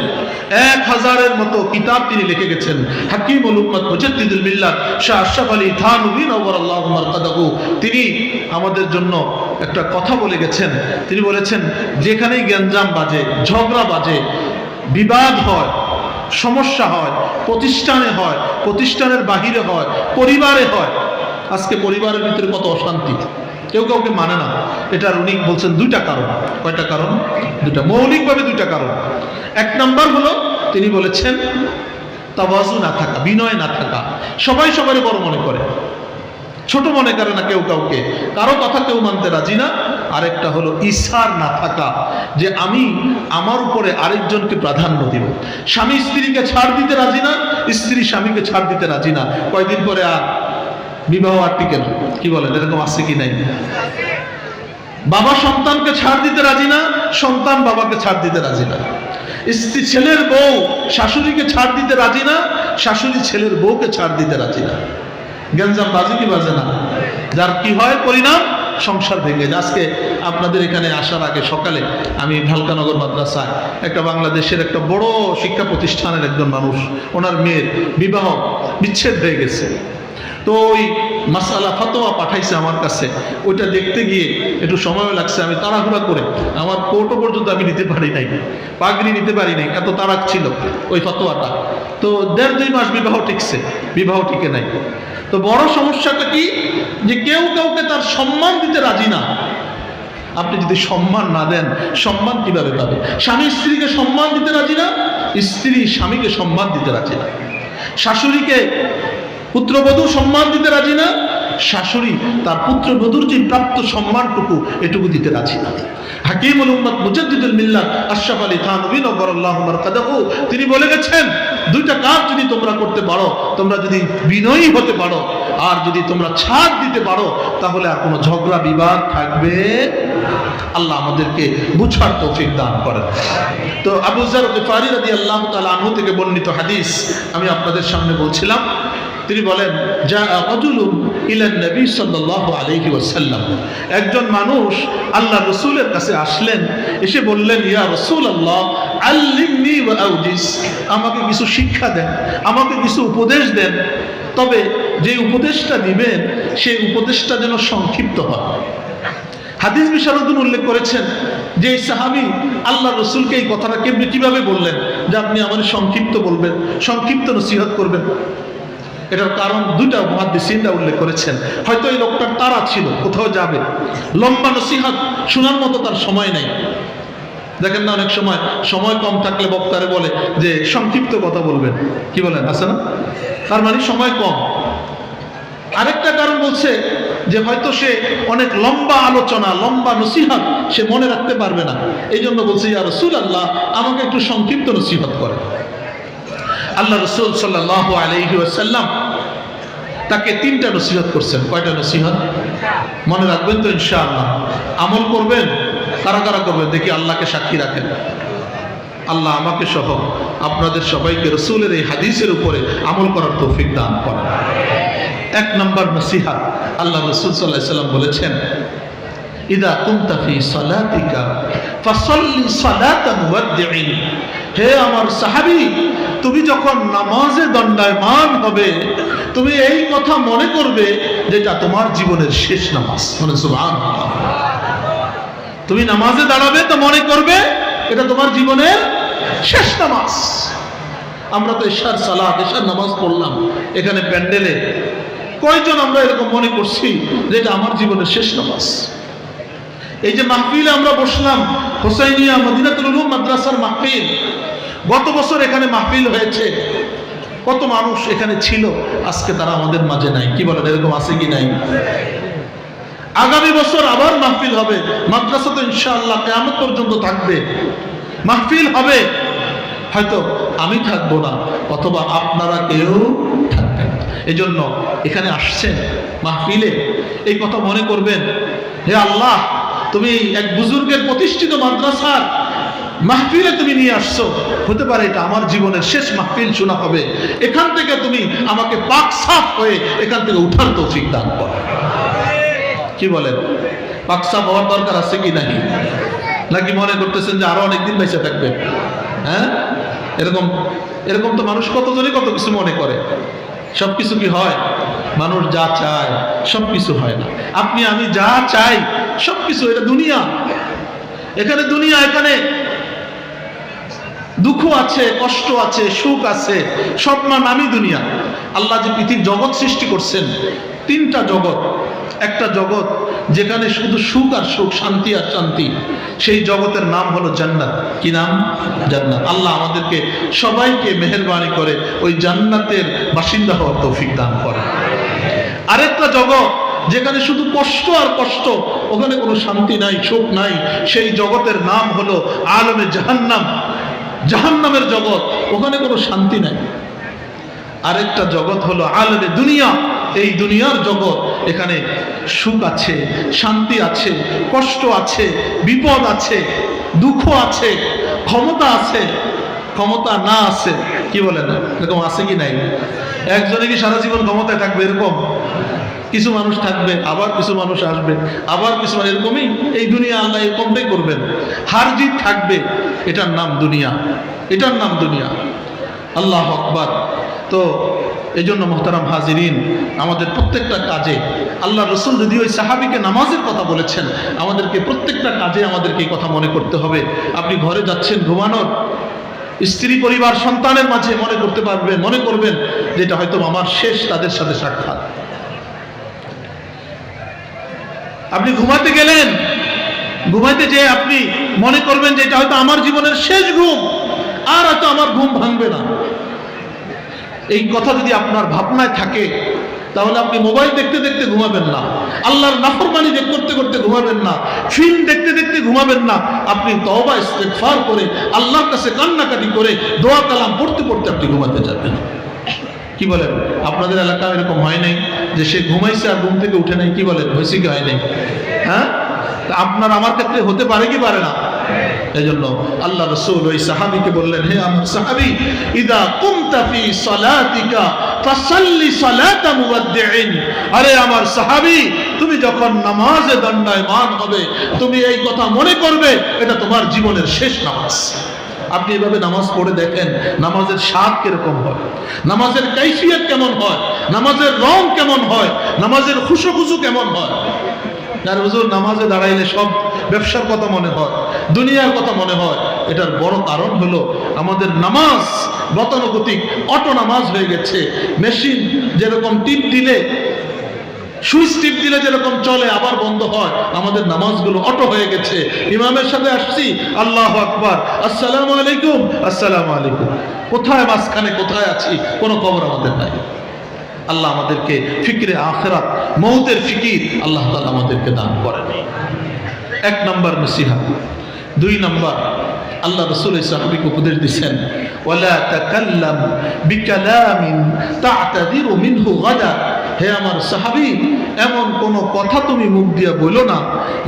1000-এর মতো কিতাব তিনি লিখে গেছেন। হাকিমুল উম্মত মুজাদ্দিদুল মিল্লাত শাহ আশরাফ আলী থানভী নওয়ারাল্লাহু মারকাদাহু, তিনি আমাদের জন্য একটা কথা বলে গেছেন। তিনি বলেছেন, যেখানেই গ্যাঞ্জাম বাজে, ঝগড়া বাজে, বিবাদ হয়, সমস্যা হয়, প্রতিষ্ঠানে হয়, প্রতিষ্ঠানের বাহিরে হয়, পরিবারে হয়। আজকে পরিবারের ভিতরে কত অশান্তি, কেউ কাউকে মানে না। এটার উনি বলছেন দুইটা কারণ। কয়টা কারণ? দুইটা, মৌলিকভাবে দুইটা কারণ। এক নাম্বার হলো, তিনি বলেছেন তাওয়াজু না থাকা, বিনয় না থাকা, সবাই সবারই বড় মনে করে, ছোট মনে করে না কেউ কাউকে, কারো কথা কেউ মানতে রাজি না। আরেকটা হলো ইসার না থাকা, যে আমি আমার উপরে আরেকজনকে প্রাধান্য দিব। স্বামী স্ত্রীকে ছাড় দিতে রাজি না, স্ত্রী স্বামীকে ছাড় দিতে রাজি না। কয়দিন পরে আর বিবাহ আর টিকে না। কি বলেন, এরকম আছে কি নাই? বাবা সন্তানকে ছাড় দিতে রাজি না, সন্তান বাবাকে ছাড় দিতে রাজি না। স্ত্রী ছেলের বউ শাশুড়িকে ছাড় দিতে রাজি না, শাশুড়ি ছেলের বউকে ছাড় দিতে রাজি না। গেঞ্জাম বাজে কি বাজে না? যার কি হয় পরিণাম, সংসার ভেঙে যায়। আজকে আপনাদের এখানে আসার আগে সকালে আমি ঢালকানগর মাদ্রাসায় একটা বাংলাদেশের একটা বড় শিক্ষা প্রতিষ্ঠানের একজন মানুষ, ওনার মেয়ের বিবাহ বিচ্ছেদ হয়ে গেছে। তো ওই মাসালা ফতোয়া পাঠাইছে আমার কাছে, ওইটা দেখতে গিয়ে একটু সময়ও লাগছে। আমি তাড়াহুড়া করে আমার কোর্টও পর্যন্ত আমি নিতে পারি নাই, পাগড়ি নিতে পারি নাই, এত তাড়া ছিল ওই ফতোয়াটা। তো 1.5-2 মাস বিবাহ টিকছে, বিবাহ টিকে নাই। তো বড় সমস্যাটা কি, যে কেউ কাউকে তার সম্মান দিতে রাজি না। আপনি যদি সম্মান না দেন, সম্মান কিভাবে পাবে? স্বামী স্ত্রীকে সম্মান দিতে রাজি না, স্ত্রী স্বামীকে সম্মান দিতে রাজি না। শাশুড়িকে পুত্রবধূ সম্মান দিতে রাজি না, শাশুড়ি তার পুত্রবধূর যে প্রাপ্ত সম্মানটুকু এটুকু দিতে রাজি না। হাকিমুল উম্মত মুজাদ্দিদুল মিল্লাত আশরাফ আলী থানভী নব্বরাল্লাহু মারকাদাহু তিনি বলে গেছেন, দুইটা কাজ যদি তোমরা করতে পারো, তোমরা যদি বিনয়ী হতে পারো, আর যদি তোমরা ছাড় দিতে পারো, তাহলে আর কোনো ঝগড়া বিবাদ থাকবে। আল্লাহ আমাদেরকে বুঝার তৌফিক দান করেন। তো আবু যার গিফারী রাদিয়াল্লাহু তাআলা আনহু থেকে বর্ণিত হাদিস আমি আপনাদের সামনে বলছিলাম। তিনি বলেন, যা রাজুলুন ইলা নবী সাল্লাল্লাহু আলাইহি ওয়াসাল্লাম, একজন মানুষ আল্লাহ রাসূলের কাছে আসলেন, এসে বললেন, ইয়া রাসূলুল্লাহ আল্লিমনি ওয়া আউজিস, আমাকে কিছু শিক্ষা দেন, আমাকে কিছু উপদেশ দেন, তবে যে উপদেশটা দিবেন সেই উপদেশটা যেন সংক্ষিপ্ত হয়। হাদিস বিশারদুন উল্লেখ করেছেন যে এই সাহাবী আল্লাহ রসুলকে এই কথাটা কিভাবে বললেন, যে আপনি আমাদের সংক্ষিপ্ত বলবেন, সংক্ষিপ্ত নসিহত করবেন। এটার কারণ দুইটা মুহাদ্দিসিনরা উল্লেখ করেছেন। হয়তো এই লোকটার তাড়া ছিল, কোথাও যাবে, লম্বা নসিহত শোনার মতো তার সময় নেই। দেখেন না, অনেক সময় সময় কম থাকলে বক্তারে বলে যে সংক্ষিপ্ত কথা বলবেন, কি বলেন, আছে না? তার মানে সময় কম। আরেকটা কারণ বলছে যে হয়তো সে অনেক লম্বা আলোচনা, লম্বা নসিহত সে মনে রাখতে পারবে না, এই জন্য বলছে, ইয়া রাসূলুল্লাহ আমাকে একটু সংক্ষিপ্ত নসিহত করে। আল্লাহ রাসূল সাল্লাল্লাহু আলাইহি ওয়াসাল্লাম তাকে 3টা নসিহত করছেন। কয়টা নসিহত? মনে রাখবেন তো ইনশাআল্লাহ, আমল করবেন। কারা কারা করবেন দেখি, আল্লাহকে সাক্ষী রাখেন। আল্লাহ আমাকে সহ আপনাদের সবাইকে রাসূলের এই হাদিসের উপরে আমল করার তৌফিক দান করেন। 1 নম্বর নসিহত, আল্লাহ রাসূল সাল্লাল্লাহু আলাইহি ওয়াসাল্লাম বলেছেন, ইদা কুনতা ফি সালাতিকা ফাসাল্লি সালাতান মুওয়াদ্দিইন, হে আমার সাহাবী, তুমি যখন নামাজে দণ্ডায়মান হবে, তুমি এই কথা মনে করবে যেটা তোমার জীবনের শেষ নামাজ। মানে সুবহানাল্লাহ, তুমি নামাজে দাঁড়াবে তো মনে করবে এটা তোমার জীবনের শেষ নামাজ। আমরা তো এশার সালাত, এশার নামাজ পড়লাম এখানে প্যান্ডেলে, কয়জন আমরা এরকম মনে করছি যে এটা আমার জীবনের শেষ নামাজ? এই যে মাহফিলে আমরা বসলাম, হোসাইনিয়া মদিনাতুল উলুম মাদ্রাসার মাহফিল, গত বছর এখানে মাহফিল হয়েছে, কত মানুষ এখানে ছিল, আজকে তারা আমাদের মাঝে নাই। কি বলেন, এরকম আছে কি নাই? আগামী বছর আবার মাহফিল হবে, মাদ্রাসা তো ইনশাআল্লাহ কিয়ামত পর্যন্ত থাকবে, মাহফিল হবে, হয়তো আমি থাকবো না, অথবা আপনারা কেউ থাকবেন। এই জন্য এখানে আসছেন মাহফিলে, এই কথা মনে করবেন, হে আল্লাহ, তুমি এক বুজুর্গের প্রতিষ্ঠিত মাদ্রাসার মাহফিলে তুমি নিয়ে আসছো, হতে পারে এটা আমার জীবনের শেষ মাহফিল শোনা হবে, এখান থেকে তুমি আমাকে পাক সাফ হয়ে এখান থেকে উঠার তৌফিক দান করো। কি বলেন, পাক সাফ হওয়ার দরকার আছে কি নাই? নাকি মনে করতেছেন যে আরো অনেকদিন বেঁচে থাকবে? হ্যাঁ, এরকম তো মানুষ কতজনই কত কিছু মনে করে। সবকিছু কি হয়? মানুষ যা চায় সবকিছু হয় না। আপনি আমি যা চাই সবকিছু, এটা দুনিয়া, এখানে দুনিয়া, এখানে দুঃখ আছে, কষ্ট আছে, সুখ আছে, সব নামই দুনিয়া। আল্লাহ যে পৃথিবীর জগৎ সৃষ্টি করছেন, 3টা জগৎ, একটা জগৎ যেখানে শুধু সুখ আর সুখ, শান্তি আর শান্তি, সেই জগতের নাম হলো জান্নাত। কি নাম? জান্নাত। আল্লাহ আমাদেরকে সবাইকে মেহেরবানি করে ওই জান্নাতের বাসিন্দা হওয়ার তৌফিক দান করে। আরেকটা জগৎ যেখানে শুধু কষ্ট আর কষ্ট, ওখানে কোনো শান্তি নাই, সুখ নাই, সেই জগতের নাম হলো আলমে জাহান্নাম, জাহান্নামের জগৎ, ওখানে কোনো শান্তি নাই। আরেকটা জগৎ হলো আলমে দুনিয়া, এই দুনিয়ার জগৎ, এখানে সুখ আছে, শান্তি আছে, কষ্ট আছে, বিপদ আছে, দুঃখ আছে, ক্ষমতা আছে, ক্ষমতা না আছে, কি বলেন এরকম আছে কি নাই? একজনে কি সারা জীবন ক্ষমতায় থাকবে? এরকম কিছু মানুষ থাকবে, আবার কিছু মানুষ আসবে, আবার কিছু মানুষ, এরকমই এই দুনিয়া আল্লাহ এরকমটাই করবেন। হার জিত থাকবে, এটার নাম দুনিয়া, এটার নাম দুনিয়া। আল্লাহু আকবার। তো এই জন্য মোহতারাম হাজিরিন, আমাদের প্রত্যেকটা কাজে আল্লাহ রসুল যদি ওই সাহাবীকে নামাজের কথা বলেছেন, আমাদেরকে প্রত্যেকটা কাজে আমাদেরকে এই কথা মনে করতে হবে। আপনি ঘরে যাচ্ছেন ঘুমানোর, স্ত্রী পরিবার সন্তানের মাঝে মনে করতে পারবেন, মনে করবেন যেটা হয়তো আমার শেষ তাদের সাথে সাক্ষাৎ। আপনি ঘুমাতে গেলেন, ঘুমাইতে যেয়ে আপনি মনে করবেন যে এটা হয়তো আমার জীবনের শেষ ঘুম, আর হয়তো আমার ঘুম ভাঙবে না। এই কথা যদি আপনার ভাবনায় থাকে, তাহলে আপনি মোবাইল দেখতে দেখতে ঘুমাবেন না, আল্লাহর নাফরমানি করতে করতে ঘুমাবেন না, ফিল্ম দেখতে দেখতে ঘুমাবেন না। আপনি তওবা ইস্তেগফার করে আল্লাহর কাছে কান্নাকাটি করে দোয়া কালাম পড়তে পড়তে আপনি ঘুমাতে যাবেন। কি বলেন? আপনাদের এলাকায় এরকম হয় নাই যে সে ঘুমাইছে আর ঘুম থেকে উঠে নাই? কি বলেন, হয়েছে কি হয় নাই? হ্যাঁ, আপনার আমার ক্ষেত্রে হতে পারে কি পারে না? এই জন্য আল্লাহ রাসূল ওই সাহাবীকে বললেন, হে আমার সাহাবী, ইদা কুমতা ফি সালাতিকা ফাসাল্লি সালাতা মুওয়াদ্দিইন। আরে আমার সাহাবী, তুমি যখন নামাজে দণ্ডায়মান হবে, তুমি এই কথা মনে করবে এটা তোমার জীবনের শেষ নামাজ। আপনি এভাবে নামাজ পড়ে দেখেন, নামাজের স্বাদ কিরকম হয়, নামাজের কাইফিয়ত কেমন হয়, নামাজের রং কেমন হয়, নামাজের খুশু কেমন হয়। আর হুজুর নামাজে দাঁড়াইলে সব ব্যবসার কথা মনে হয়, দুনিয়ার কথা মনে হয়। এটার বড় কারণ হলো আমাদের নামাজ গতানুগতিক অটো নামাজ হয়ে গেছে। মেশিন যেরকম টিপ দিলে, সুইচ টিপ দিলে যেরকম চলে আবার বন্ধ হয়, আমাদের নামাজগুলো অটো হয়ে গেছে। ইমামের সাথে আসছি, আল্লাহু আকবার, আসসালামু আলাইকুম, আসসালামু আলাইকুম, কোথায় মাঝখানে কোথায় আছি কোনো খবর আমাদের নাই। আল্লাহ আমাদেরকে ফিকরে আখিরাত, মউতের ফিকির আল্লাহ তাআলা আমাদেরকে দান করেন। এক নাম্বার নসিহত। দুই নাম্বার, আল্লাহ রাসূল সাহাবীকে উপদেশ দিয়েছেন, ওয়ালা তাকাল্লাম বিকালামিন তা'তাদিরু মিনহু গাদা। হে আমার সাহাবী, এমন কোন কথা তুমি মুখ দিয়া বলো না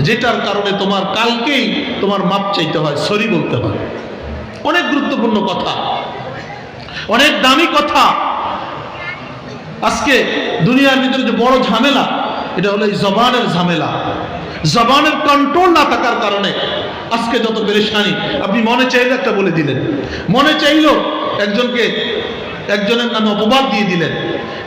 যেটার কারণে তোমার কালকেই তোমার মাপ চাইতে হয়, সরি বলতে হয়। অনেক গুরুত্বপূর্ণ কথা, অনেক দামি কথা। আজকে দুনিয়ার ভিতরে যে বড় ঝামেলা, এটা হলো এই জবানের ঝামেলা। জবানের কন্ট্রোল না থাকার কারণে আজকে যত পেরেশানি। আপনি মনে চাইলে একটা বলে দিলেন, মনে চাইলো একজনের নামে অপবাদ দিয়ে দিলেন,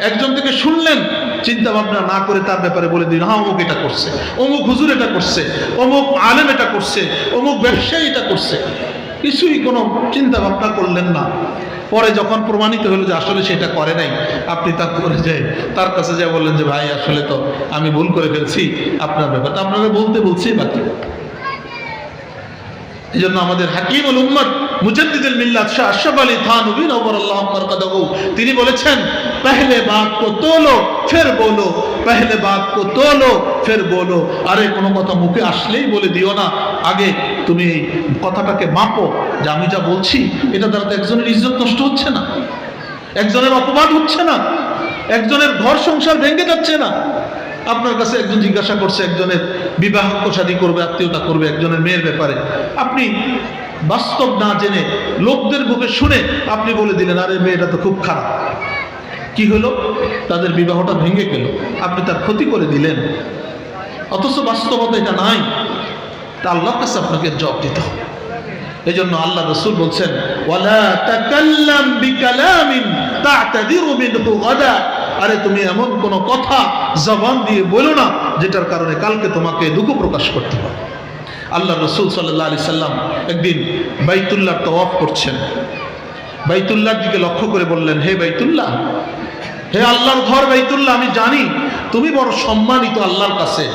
একজন থেকে শুনলেন, চিন্তা ভাবনা না করে তার ব্যাপারে বলে দিলেন, হ্যাঁ অমুক এটা করছে, অমুক হুজুর এটা করছে, অমুক আলেম এটা করছে, অমুক ব্যবসায়ী এটা করছে। কিছুই কোনো চিন্তা ভাবনা করলেন না। পরে যখন প্রমাণিত হলো যে আসলে সেটা করে নাই, আপনি তার কাছে যা বললেন যে ভাই আসলে তো আমি ভুল করে ফেলছি, আপনার ব্যাপারটা আপনারা বলছি বাকি। এই জন্য আমাদের হাকিমুল উম্মত মুজাদ্দিদুল মিল্লাত শাহ আশরাফ আলী থানভী নওয়ারাল্লাহু মারকাদাহু, তিনি বলেছেন, পহলে বাত কো তোলো ফির বলো, পহলে বাত কো তোলো ফির বলো। আরে কোনো কথা মুখে আসলেই বলে দিও না, আগে তুমি কথাটাকে মাপো যে আমি যা বলছি এটা দ্বারা তো একজনের ইজ্জত নষ্ট হচ্ছে না, একজনের অপমান হচ্ছে না, একজনের ঘর সংসার ভেঙে যাচ্ছে না। আপনার কাছে একজন জিজ্ঞাসা করছে, একজনের বিবাহ শাদী করবে, আত্মীয়তা করবে একজনের মেয়ের ব্যাপারে, আপনি বাস্তব না জেনে লোকদের মুখে শুনে আপনি বলে দিলেন, আরে মেয়েটা তো খুব খারাপ। কি হলো? তাদের বিবাহটা ভেঙে গেল, আপনি তার ক্ষতি করে দিলেন, অথচ বাস্তবতা এটা নাই। তা আল্লাহর কাছে আপনাকে জবাব দিতে হবে। এই জন্য আল্লাহ রাসূল বলছেন, ওয়ালা তাকাল্লাম বিকালামিন তা'তাদিরু মিনহু গাদা। আরে তুমি এমন কোন কথা জবান দিয়ে বলো না যেটার কারণে কালকে তোমাকে দুঃখ প্রকাশ করতে হবে। আল্লাহ রাসূল সাল্লাল্লাহু আলাইহি সাল্লাম একদিন বাইতুল্লাহ তাওয়াফ করছেন, বাইতুল্লাহর দিকে লক্ষ্য করে বললেন, হে বাইতুল্লাহ, হে আল্লাহর ঘর বাইতুল্লাহ, আমি জানি তুমি বড় সম্মানিত আল্লাহর কাছে,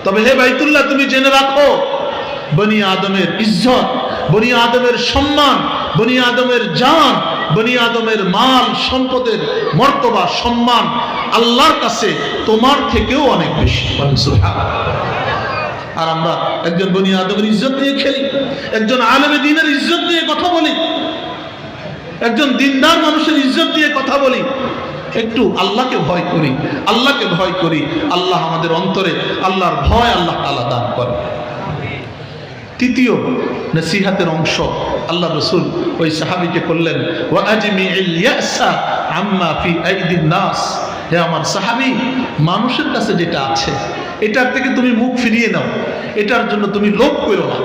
তবে হে বাইতুল্লাহ তুমি জেনে রাখো, বনি আদমের ইজ্জত, বনি আদমের সম্মান, বনি আদমের জান, বনি আদমের মাল সম্পদের মর্তবা সম্মান আল্লাহর কাছে তোমার থেকেও অনেক বেশি। আর আমরা একজন বনি আদমের ইজ্জত নিয়ে খেলি, একজন আলেমে দ্বীনের ইজ্জত নিয়ে কথা বলি, একজন দিনদার মানুষের ইজ্জত নিয়ে কথা বলি। একটু আল্লাহকে ভয় করি, আল্লাহকে ভয় করি। আল্লাহ আমাদের অন্তরে আল্লাহর ভয় আল্লাহ তাআলা দান করে। তৃতীয় নসিহতের অংশ আল্লাহ রসুল ওই সাহাবীকে করলেন, ওয়া আজমিউল ইয়াসা আম্মা ফি আইদিন নাস। হে আমার সাহাবী, মানুষের কাছে যেটা আছে এটার থেকে তুমি মুখ ফিরিয়ে নাও, এটার জন্য তুমি লোভ করো না।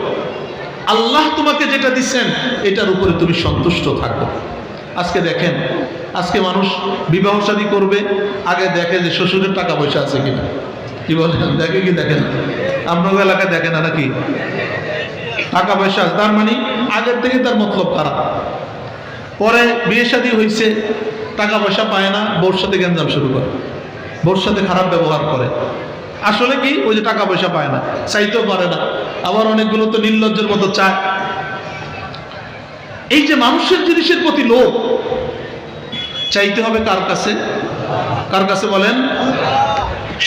আল্লাহ তোমাকে যেটা দিচ্ছেন এটার উপরে তুমি সন্তুষ্ট থাকো। আজকে দেখেন, আজকে মানুষ বিবাহ শাদী করবে, আগে দেখে যে শ্বশুরের টাকা পয়সা আছে কিনা। কি বলেন, দেখে কি দেখেন? আপনার এলাকায় দেখে না নাকি? টাকা পয়সা আছে, তার মানে আগের থেকে তার মতলব খারাপ। পরে বিয়ে শাদী হয়েছে, টাকা পয়সা পায় না, বউর সাথে গ্যাঞ্জাম শুরু করে, বউর সাথে খারাপ ব্যবহার করে। আসলে কি, ওই যে টাকা পয়সা পায় না, চাইতেও পারে না। আবার অনেকগুলো তো নির্লজ্জের মতো চায়। এই যে মানুষের জিনিসের প্রতি লোভ, চাইতে হবে কার কাছে? কার কাছে বলেন?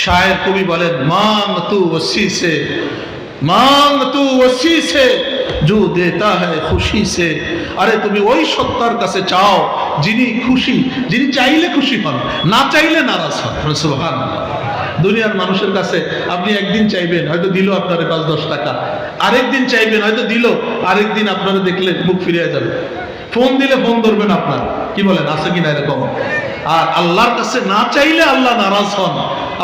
শায়ের কবি বলেন, মাং তু ওসি সে, মাং তু ওসি সে जो देता है खुशी से। আরে তুমি ওই সত্তার কাছে চাও যিনি খুশি, যিনি চাইলে খুশি হন, না চাইলে নারাজ হন। সুবহানাল্লাহ। দুনিয়ার মানুষের কাছে আপনি একদিন চাইবেন, হয়তো দিল আপনার 5-10 টাকা, আরেকদিন চাইবেন, হয়তো দিল, আরেকদিন আপনারা দেখলে মুখ ফিরিয়ে যাবে। ফোন দিলে ফোন ধরবেন আপনার। কি বলেন, আছে কিনা এরকম? আর আল্লাহর কাছে না চাইলে আল্লাহ নারাজ হন।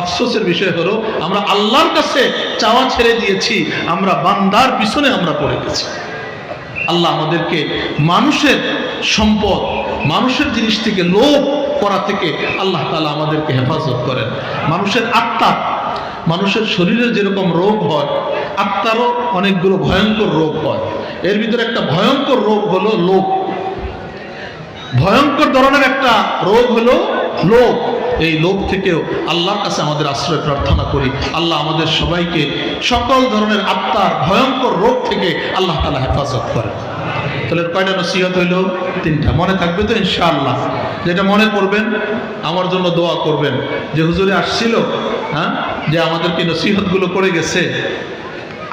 আফসোসের বিষয় হলো আমরা আল্লাহর কাছে চাওয়া ছেড়ে দিয়েছি, আমরা বান্দার পিছনে আমরা পড়ে গেছি। আল্লাহ আমাদেরকে মানুষের সম্পদ, মানুষের জিনিস থেকে লোভ করা থেকে আল্লাহ তাআলা আমাদেরকে হেফাজত করেন। মানুষের আত্মা, মানুষের শরীরে যেরকম রোগ হয়, আত্মারও অনেকগুলো ভয়ঙ্কর রোগ হয়। এর ভিতরে একটা ভয়ঙ্কর রোগ হলো লোভ। ভয়ঙ্কর ধরনের একটা রোগ হলো লোভ। এই লোভ থেকেও আল্লাহর কাছে আমাদের আশ্রয় প্রার্থনা করি। আল্লাহ আমাদের সবাইকে সকল ধরনের আত্মার ভয়ঙ্কর রোগ থেকে আল্লাহ তাআলা হেফাজত করেন। তাহলে কয়টা নসিহত হইল? 3টা। মনে থাকবে তো ইনশাআল্লাহ? যেটা মনে করবেন, আমার জন্য দোয়া করবেন যে হুজুরে আসছিল, হ্যাঁ, যে আমাদেরকে নসিহতগুলো করে গেছে,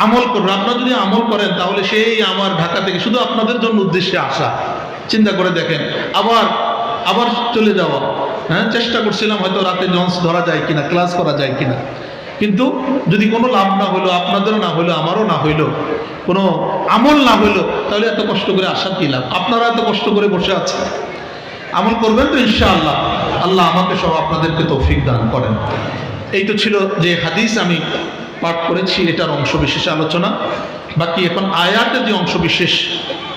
আমল করবেন। আপনারা যদি আমল করেন তাহলে সেই আমার ঢাকা থেকে শুধু আপনাদের জন্য উদ্দেশ্যে আসা, চিন্তা করে দেখেন, আবার চলে যাওয়া। হ্যাঁ, চেষ্টা করছিলাম হয়তো রাতে লঞ্চ ধরা যায় কিনা, ক্লাস করা যায় কিনা, কিন্তু যদি কোনো লাভ না হলো, আপনাদেরও না হলো, আমারও না হইলো, কোনো আমল না হইলো, তাহলে এত কষ্ট করে আসার কি লাভ? আপনারা এত কষ্ট করে বসে আছেন, আমল করবেন তো ইনশাআল্লাহ। আল্লাহ আমাকে সব আপনাদেরকে তৌফিক দান করেন। এই তো ছিল যে হাদিস আমি পাঠ করেছি, এটার অংশ বিশেষ আলোচনা। বাকি এখন আয়াতের যে অংশ বিশেষ,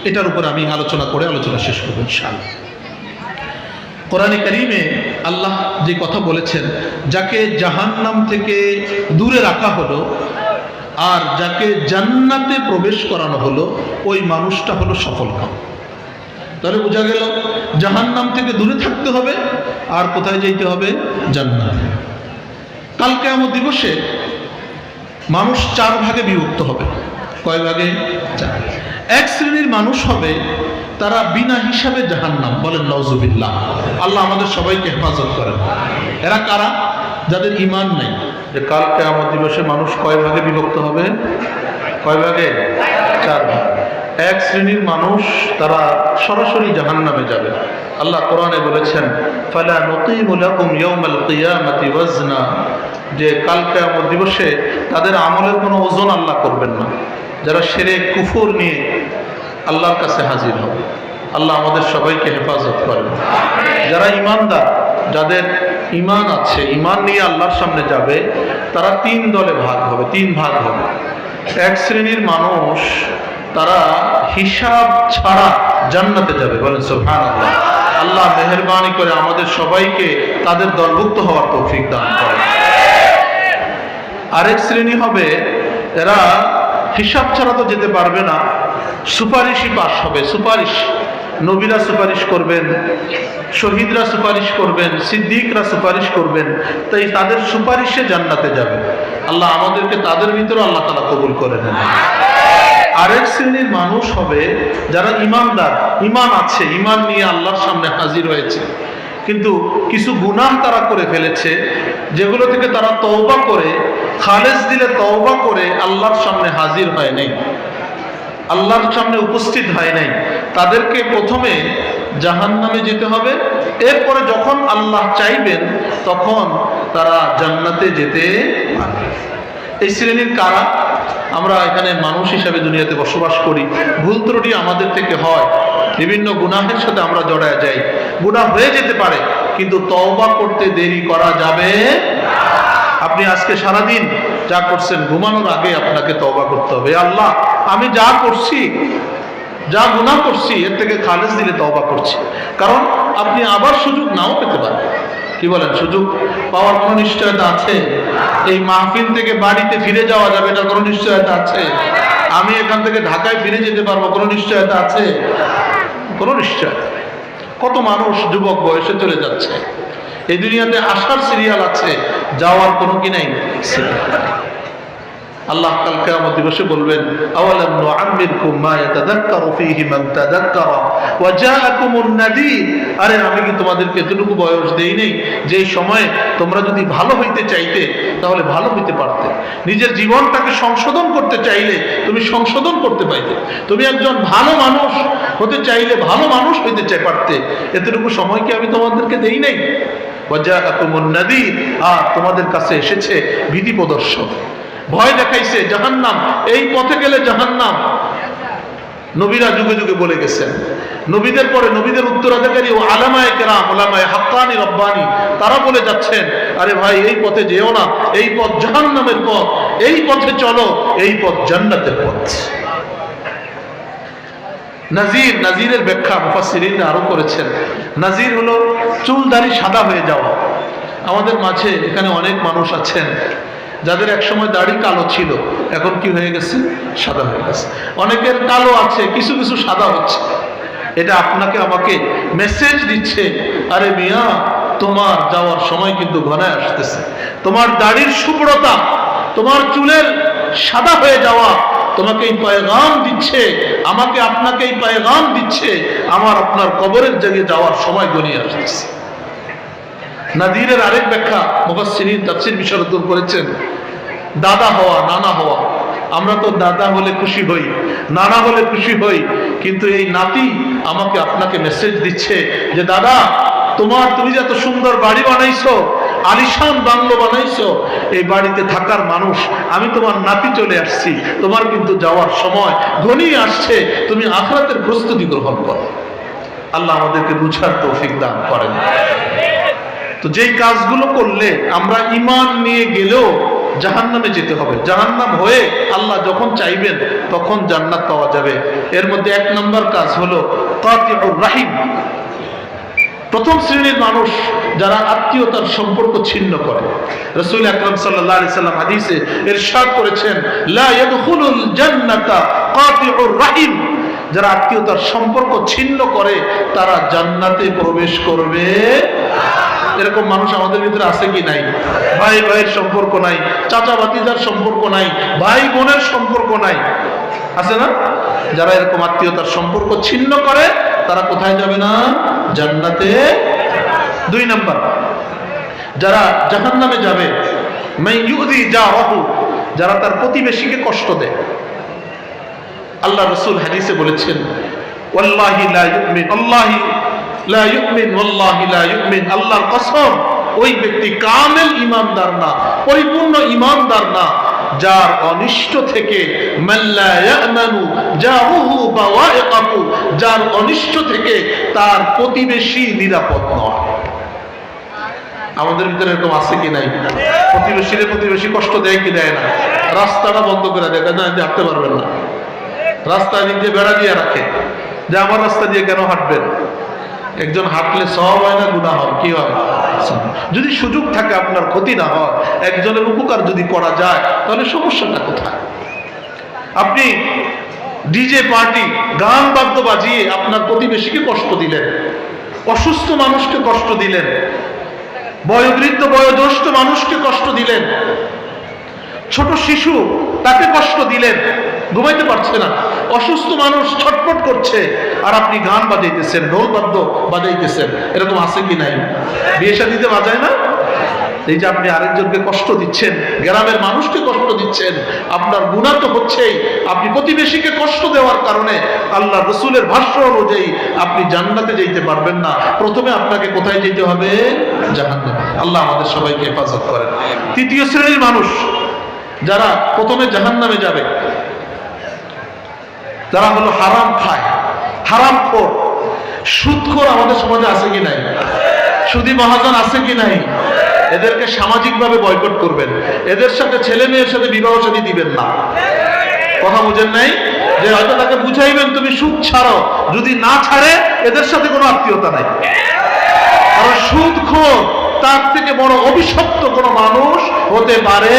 এটার উপর আমি আলোচনা করে আলোচনা শেষ করব ইনশাআল্লাহ। কোরআনে কারীমে আল্লাহ যে কথা বলেছেন, যাকে জাহান্নাম থেকে দূরে রাখা হলো আর যাকে জান্নাতে প্রবেশ করানো হলো, ওই মানুষটা হলো সফলকাম। তাহলে বোঝা গেল জাহান্নাম থেকে দূরে থাকতে হবে, আর কোথায় যেতে হবে? জান্নাতে। কাল কিয়ামত দিবসে মানুষ 4 ভাগে বিভক্ত হবে। কয় ভাগে? 4। এক শ্রেণীর মানুষ হবে, তারা বিনা হিসাবে জাহান্নাম। বলেন নাউজুবিল্লাহ। আল্লাহ আমাদের সবাইকে হেফাজত করেন। এরা কারা? যাদের ঈমান নাই। যে কাল কিয়ামত দিবসে মানুষ কয় ভাগে বিভক্ত হবে? কয় ভাগে? 4 ভাগ। এক শ্রেণীর মানুষ, তারা সরাসরি জাহান্নামে যাবে। আল্লাহ কোরআনে বলেছেন, ফালা নুকিমু লাকুম ইয়াউমাল কিয়ামাতি ওয়াজনা, যে কাল কিয়ামত দিবসে তাদের আমলের কোনো ওজন আল্লাহ করবেন না। যারা শিরক কুফর নিয়ে আল্লাহর কাছে হাজির হবে। আল্লাহ আমাদের সবাইকে হেফাজত করেন। যারা ঈমানদার, যাদের ঈমান আছে, ঈমান নিয়ে আল্লাহর সামনে যাবে, তারা 3 দলে ভাগ হবে, 3 ভাগ হবে। এক শ্রেণীর মানুষ, তারা হিসাব ছাড়া জান্নাতে যাবে। বলেন সুবহানাল্লাহ। আল্লাহ মেহেরবানি করে আমাদের সবাইকে তাদের দলভুক্ত হওয়ার তৌফিক দান করেন। আরেক শ্রেণী হবে, এরা হিসাব ছাড়া তো যেতে পারবে না, সুপারিশই পাস হবে। সুপারিশ, নবীরা সুপারিশ করবেন, শহীদরা সুপারিশ করবেন, সিদ্দিকরা সুপারিশ করবেন, তাই তাদের সুপারিশে জান্নাতে যাবে। আল্লাহ আমাদেরকে তাদের ভিতরে আল্লাহ তাআলা কবুল করে নেন। আরেক শ্রেণীর মানুষ হবে, যারা ঈমানদার, ঈমান আছে, ঈমান নিয়ে আল্লাহর সামনে হাজির হয়েছে, কিন্তু কিছু গুনাহ তারা করে ফেলেছে, যেগুলো থেকে তারা তওবা করে, খালেস দিলে তওবা করে আল্লাহর সামনে হাজির হয় নাই, আল্লাহর সামনে উপস্থিত হয় নাই। তাদেরকে প্রথমে জাহান্নামে যেতে হবে, এরপরে যখন আল্লাহ চাইবেন তখন তারা জান্নাতে যেতে পারবে। এই শ্রেণীর কারা? আমরা এখানে মানুষ হিসাবে দুনিয়াতে বসবাস করি, ভুল ত্রুটি আমাদের থেকে হয়, বিভিন্ন গুনাহের সাথে আমরা জড়ায় যাই, গুনাহ হয়ে যেতে পারে, কিন্তু তওবা করতে দেরি করা যাবে। আপনি আজকে সারাদিন যা করছেন, ঘুমানোর আগে আপনাকে তওবা করতে হবে। আল্লাহ, আমি যা করছি, যা গুনাহ করছি, এর থেকে খালেস দিলে তওবা করছি। কারণ আপনি আবার সুযোগ নাও পেতে পারেন। কি বলেন? সুযোগ পাওয়ার কোনো নিশ্চয়তা আছে? এই মাহফিল থেকে বাড়িতে ফিরে যাওয়া যাবে, এটার কোনো নিশ্চয়তা আছে? আমি এখান থেকে ঢাকায় ফিরে যেতে পারবো, কোনো নিশ্চয়তা আছে? কোনো নিশ্চয়তা। কত মানুষ যুবক বয়সে চলে যাচ্ছে। এই দুনিয়াতে আসার সিরিয়াল আছে, যাওয়ার কোনো কি নাই সিরিয়াল। আল্লাহ কাল কিয়ামত দিবসে বলবেন, আওয়ালাম নুআম্মিরকুম মা ইয়াতাযাক্কারু ফীহি মান তাযাক্কারা ওয়া জাআকুমুন নাযীর। আরে আমি কি তোমাদেরকে এতটুকু বয়স দেই নাই যে সময়ে তোমরা যদি ভালো হইতে চাইতে তাহলে ভালো হইতে পারতে, নিজের জীবনটাকে সংশোধন করতে চাইলে তুমি সংশোধন করতে পাইতে, তুমি একজন ভালো মানুষ হতে চাইলে ভালো মানুষ হইতে পারতে। এতটুকু সময় কি আমি তোমাদেরকে দেই নাই? ওয়া জাআকুমুন নাযীর, আর তোমাদের কাছে এসেছে ভীতি প্রদর্শক, ভয় দেখাইছে জাহান্নাম, এই পথে গেলে জাহান্নাম। নবীরা যুগে যুগে বলে গেছেন। নবীদের পরে নবীদের উত্তরাধিকারী ও আলামায়ে কেরাম, ওলামায়ে হাক্কানি রব্বানি, তারা বলে যাচ্ছেন, আরে ভাই এই পথে যেও না, এই পথ জাহান্নামের পথ, এই পথে চলো, এই পথ জান্নাতের পথ। নাজির, নাজিরের ব্যাখ্যা মুফাসসিরিনরা আরো করেছেন। নাজির হলো চুল দাড়ি সাদা হয়ে যাওয়া। আমাদের মাঝে এখানে অনেক মানুষ আছেন যাদের একসময় দাড়ি কালো ছিল, এখন কি হয়ে গেছে? সাদা হয়ে গেছে। অনেকের কালো আছে, কিছু কিছু সাদা হচ্ছে। এটা আপনাকে আমাকে মেসেজ দিচ্ছে, আরে মিয়া, তোমার যাওয়ার সময় কিন্তু ঘনায় আসতেছে। তোমার দাড়ির শুভ্রতা, তোমার চুলের সাদা হয়ে যাওয়া তোমাকে এই পয়গাম দিচ্ছে, আমাকে আপনাকে এই পয়গাম দিচ্ছে, আমার আপনার কবরের জায়গায় যাওয়ার সময় ঘনিয়ে আসতেছে। নাদিরের আরেক ব্যাখ্যা মুফাসসিরিন তাফসীর বিশারদ করেছেন, দাদা হওয়া, নানা হওয়া। আমরা তো দাদা হলে খুশি হই, নানা হলে খুশি হই, কিন্তু এই নাতি আমাকে আপনাকে মেসেজ দিচ্ছে যে দাদা, তুমি যে এত সুন্দর বাড়ি বানাইছো, আলিশান বাংলো বানাইছো, এই বাড়িতে থাকার মানুষ আমি তোমার নাতি চলে আসছি, তোমার কিন্তু যাওয়ার সময় ঘনিয়ে আসছে, তুমি আখিরাতের প্রস্তুতি গ্রহণ করো। আল্লাহ আমাদেরকে বুঝার তৌফিক দান করেন। তো যেই কাজগুলো করলে আমরা ঈমান নিয়ে গেলেও জাহান্নামে যেতে হবে, জাহান্নাম হয়ে আল্লাহ যখন চাইবেন তখন জান্নাত পাওয়া যাবে। এর মধ্যে এক নম্বর কাজ হলো কাতিউর রাহিম। প্রথম শ্রেণীর মানুষ যারা আত্মীয়তার সম্পর্ক ছিন্ন করে। রাসূল আকরাম সাল্লাল্লাহু আলাইহি সাল্লাম হাদিসে ইরশাদ করেছেন, লা ইয়াদখুলুল জান্নাতা কাতিউর রাহিম। যারা আত্মীয়তার সম্পর্ক ছিন্ন করে তারা জান্নাতে প্রবেশ করবে। এরকম মানুষ আমাদের ভিতরে আছে কি নাই? ভাই ভাইয়ের সম্পর্ক নাই, চাচা ভাতিজার সম্পর্ক নাই, ভাই বোনের সম্পর্ক নাই, আছে না? যারা এরকম আত্মীয়তার সম্পর্ক ছিন্ন করে তারা কোথায় যাবে না? জান্নাতে। দুই নাম্বার, যারা জাহান্নামে যাবে, মাইয়ুদি জারাহু, যারা তার প্রতিবেশীকে কষ্ট দেয়। আল্লাহ রাসূল হাদিসে বলেছেন, ওয়াল্লাহি লা ইউমিন, আল্লাহি লা ইউমিন, ওয়াল্লাহি লা ইউমিন, আল্লাহর কসম, ওই ব্যক্তি কামেল ঈমানদার না, পরিপূর্ণ ঈমানদার না, যার অনিষ্ট থেকে মাল্লা ইয়ামানু জাহুহু বাওয়াইকাহু, যার অনিষ্ট থেকে তার প্রতিবেশী নিরাপদ নয়। আমাদের ভিতরে এরকম আছে কি নাই? প্রতিবেশী কষ্ট দেয় কি দেয় না? রাস্তাটা বন্ধ করে দেয়, না হাঁটতে পারবেন না, রাস্তা দিয়ে বেড়া দিয়ে রাখে যে আমার রাস্তা দিয়ে কেন হাঁটবেন? একজন হাঁটলে সওয়াব হয় না গুনাহ হয়? কি হয়? যদি সুযোগ থাকে আপনার ক্ষতি না হয়, একজনের উপকার যদি করা যায়, তাহলে সমস্যাটা কোথায়? আপনি ডিজে পার্টি, গান বাদ্য বাজিয়ে আপনার প্রতিবেশীকে কষ্ট দিলেন, অসুস্থ মানুষকে কষ্ট দিলেন, বয়োবৃদ্ধ বয়োজ্যেষ্ঠ মানুষকে কষ্ট দিলেন, ছোট শিশু তাকে কষ্ট দিলেন, ঘুমাইতে পারছে না, অসুস্থ মানুষ ছটফট করছে, আর আপনি গান বাজাইতেছেন, ঢোল বাদ্য বাজাইতেছেন। এরকম আছে কি নাই? বিয়ে শাদীতে বাজায় না? এই যে আপনি আরেকজনকে কষ্ট দিচ্ছেন, গ্রামের মানুষকে কষ্ট দিচ্ছেন, আপনার গুনাহ তো হচ্ছেই। আপনি প্রতিবেশীকে কষ্ট দেওয়ার কারণে আল্লাহ রসুলের ভাষ্য অনুযায়ী আপনি জান্নাতে যেতে পারবেন না। প্রথমে আপনাকে কোথায় যেতে হবে? জাহান্নামে। আল্লাহ আমাদের সবাইকে হেফাজত করেন। তৃতীয় শ্রেণীর মানুষ যারা প্রথমে জাহান্নামে যাবে, যারা হলো হারাম খায়, হারামখোর, সুদখোর। আমাদের সমাজে আছে কি নাই? সুদী মহাজন আছে কি নাই? এদেরকে সামাজিকভাবে বয়কট করবেন। এদের সাথে ছেলে মেয়ের সাথে বিবাহ শাদী দিবেন না। কথা বুঝেন নাই? যে হয়তো তাকে বুঝাইবেন তুমি সুদ ছাড়ো, যদি না ছাড়ে এদের সাথে কোনো আত্মীয়তা নাই। কারণ সুদখোর তার থেকে বড় অভিশপ্ত কোনো মানুষ হতে পারে।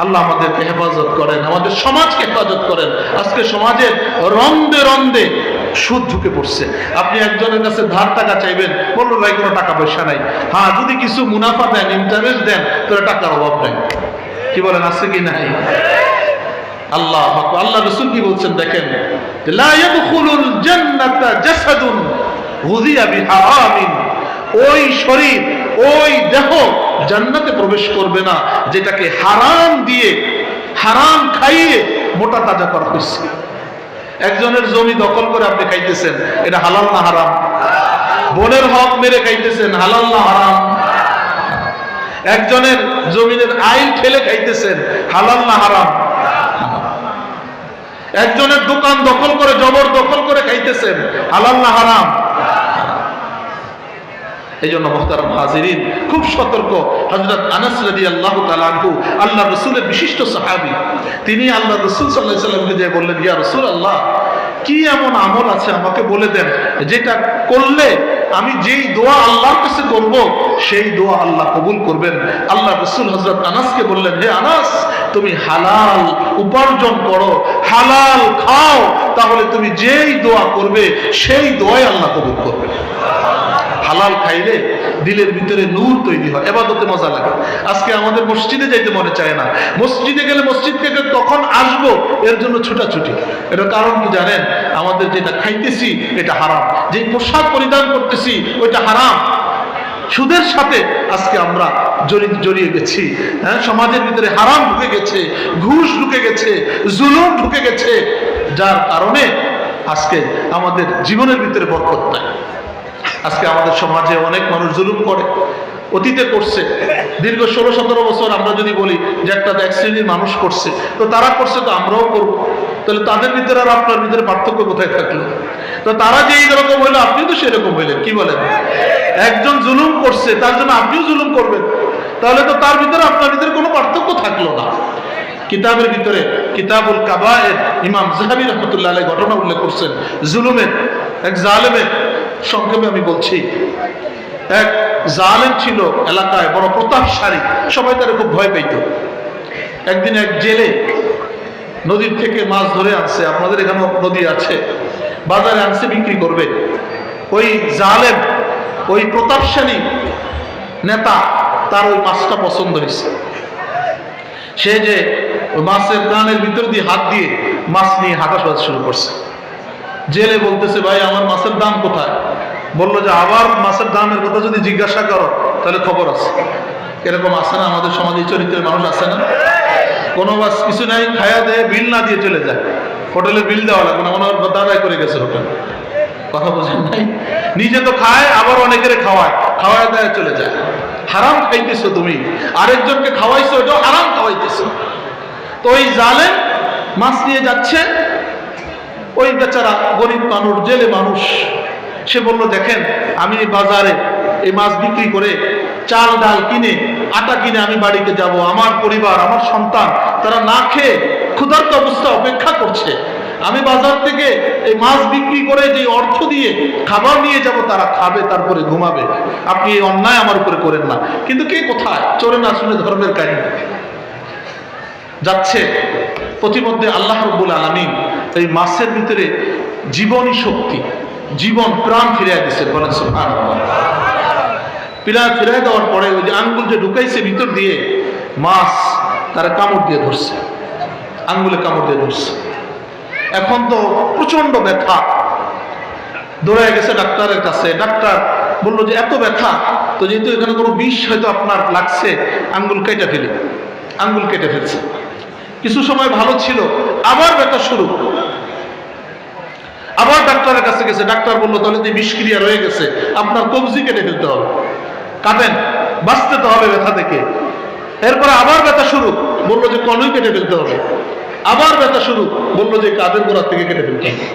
আল্লাহ আমাদেরকে হেফাজত করেন, আমাদের সমাজকে হেফাজত করেন। আজকে সমাজের রন্দে রন্দে সুদ ঢুকে পড়ছে। আপনি একজনের কাছে ধার টাকা চাইবেন, বললো ভাই কোনো টাকা পয়সা নাই। হ্যাঁ, যদি কিছু মুনাফা দেন, ইন্টারেস্ট দেন, তাহলে টাকার অভাব নেই। কি বলেন, আছে কি নাই? আল্লাহ আল্লাহ রাসূল কি বলছেন দেখেন, লা ইয়াদখুলুল জান্নাতা জাসাদুন গুযিয়া বিহারামিন। ওই শরীর, ওই দেহ জান্নাতে প্রবেশ করবে না যেটাকে হারাম দিয়ে, হারাম খাইয়ে মোটা তাজা করা হয়েছে। একজনের জমি দখল করে আপনি খাইতেছেন, এটা হালাল না হারাম? বোনের হক মেরে খাইতেছেন, হালাল না হারাম? একজনের জমিনের আইল ঠেলে খাইতেছেন, হালাল না হারাম? একজনের দোকান দখল করে, জবর দখল করে খাইতেছেন, হালাল না হারাম? এই জন্য মুহতারাম হাজিরিন, খুব সতর্ক। হযরত আনাস রাদিয়াল্লাহু তাআলা আনহু, আল্লাহ রাসূলের বিশিষ্ট সাহাবী, তিনি আল্লাহ রাসূল সাল্লাল্লাহু আলাইহি ওয়াসাল্লামকে যে বললেন, ইয়া রাসূলুল্লাহ, কি এমন আমল আছে আমাকে বলে দেন যেটা করলে আমি যেই দোয়া আল্লাহর কাছে করব সেই দোয়া আল্লাহ কবুল করবেন। আল্লাহ রাসূল হযরত আনাসকে বললেন, হে আনাস, তুমি হালাল উপার্জন করো, হালাল খাও, তাহলে তুমি যেই দোয়া করবে সেই দোয়াই আল্লাহ কবুল করবে। হালাল খাইলে দিলের ভিতরে নূর তৈরি হয়, ইবাদতে মজা লাগে। আজকে আমাদের মসজিদে যাইতে মনে চায় না। মসজিদে গেলে মসজিদ থেকে কখন আসবো এর জন্য ছুটাছুটি। এটার কারণ কি জানেন? আমাদের যেটা খাইতেছি এটা হারাম, যে পোশাক পরিধান করতেছি ওইটা হারাম। সুদের সাথে আজকে আমরা জড়িয়ে গেছি। হ্যাঁ, সমাজের ভিতরে হারাম ঢুকে গেছে, ঘুষ ঢুকে গেছে, জুলুম ঢুকে গেছে, যার কারণে আজকে আমাদের জীবনের ভিতরে বরকত নাই। আজকে আমাদের সমাজে অনেক মানুষ জুলুম করে, অতীতে করছে। দীর্ঘ 16-17 বছর আমরা যদি বলি যে একটা এক শ্রেণীর মানুষ করছে, তো তারা করছে তো আমরাও করবো। তাহলে তাদের ভিতরে আর আপনার ভিতরে পার্থক্য কোথায় থাকলো? তো তারা যে এইরকম হইলো, আপনিও তো সেরকম হইলেন। কি বলেন? একজন জুলুম করছে, তার জন্য আপনিও জুলুম করবেন, তাহলে তো তার ভিতরে আপনার ভিতরে কোনো পার্থক্য থাকলো না। কিতাবের ভিতরে কিতাবুল কাবায়ের ইমাম যাহাবী রাহমাতুল্লাহ আলাইহি ঘটনা উল্লেখ করছেন জুলুমের। এক জালেমের, সংক্ষেপে আমি বলছি, এক জালেম ছিল এলাকায়, বড় প্রতাপশালী, সবাই তারা খুব ভয় পেত। একদিন এক জেলে নদীর থেকে মাছ ধরে আনছে, আপনাদের এখানে নদী আছে, বাজারে আনছে বিক্রি করবে। ওই জালেম, ওই প্রতাপশালী নেতা, তার ওই মাছটা পছন্দ হয়েছে। সে যে ওই মাছের প্রাণের ভিতর দিয়ে হাত দিয়ে মাছ নিয়ে হাঁটা শুরু করছে। জেলে বলতেছে, ভাই আমার মাছের দাম কোথায়? বললো যে আবার মাছের দামের কথা যদি জিজ্ঞাসা করো তাহলে খবর আছে। এরকম আছে না আমাদের সমাজে? চরিত্রের মানুষ আছে না? কোনো মাছ কিছু নাই, খায়া দেয়, বিল না দিয়ে চলে যায়। হোটেলে বিল দেওয়া লাগবে না, মনে হয় দাদাই করে গেছে হোটেল। কথা বোঝেন নাই? নিজে তো খায়, আবার অনেকের খাওয়ায়, খাওয়ায় দেয় চলে যায়। হারাম খাইতেছো তুমি, আরেকজনকে খাওয়াইছো, এটাও হারাম খাওয়াইতেছো। তো ওই জালেম মাছ নিয়ে যাচ্ছে, ওই বেচারা গরিব মানুষ, জেলে মানুষ, সে বলল, দেখেন আমি বাজারে এই মাছ বিক্রি করে চাল ডাল কিনে, আটা কিনে আমি বাড়িতে যাব, আমার পরিবার, আমার সন্তান তারা না খেয়ে ক্ষুধার্ত অবস্থা অপেক্ষা করছে। আমি বাজার থেকে এই মাছ বিক্রি করে যে অর্থ দিয়ে খাবার নিয়ে যাব, তারা খাবে, তারপরে ঘুমাবে। আপনি এই অন্যায় আমার উপরে করেন না। কিন্তু কে কোথায়? চোরে না শুনে ধর্মের কাহিনী যাচ্ছে। প্রতিমধ্যে আল্লাহ রাব্বুল আলামিন এই মাছের ভিতরে জীবনী শক্তি, জীবন প্রাণ ফিরিয়ে দিচ্ছে। বলেন সুবহানাল্লাহ। ফিরিয়ে দেওয়ার পরে ওই যে আঙ্গুল যে ঢুকাইছে ভিতর দিয়ে, মাছ তারা কামড় দিয়ে ধরছে, আঙ্গুলে কামড় দিয়ে ধরছে। এখন তো প্রচন্ড ব্যথা, দৌড়ে গেছে ডাক্তারের কাছে। ডাক্তার বললো যে এত ব্যথা, তো যেহেতু এখানে কোনো বিষ হয়তো আপনার লাগছে, আঙ্গুল কেটে ফেলি, আঙ্গুল কেটে ফেলছে। কিছু সময় ভালো ছিল, আবার ব্যথা শুরু, আবার ডাক্তারের কাছে গেছে, ডাক্তার বললো তাহলে যে বিষক্রিয়া রয়ে গেছে, আপনার কবজি কেটে ফেলতে হবে। কাটেন, বাঁচতে তো হবে ব্যথা থেকে। এরপরে আবার ব্যথা শুরু, বললো যে কনুই কেটে ফেলতে হবে। আবার ব্যথা শুরু, বললো যে কাঁধের গোড়ার থেকে কেটে ফেলতে হবে।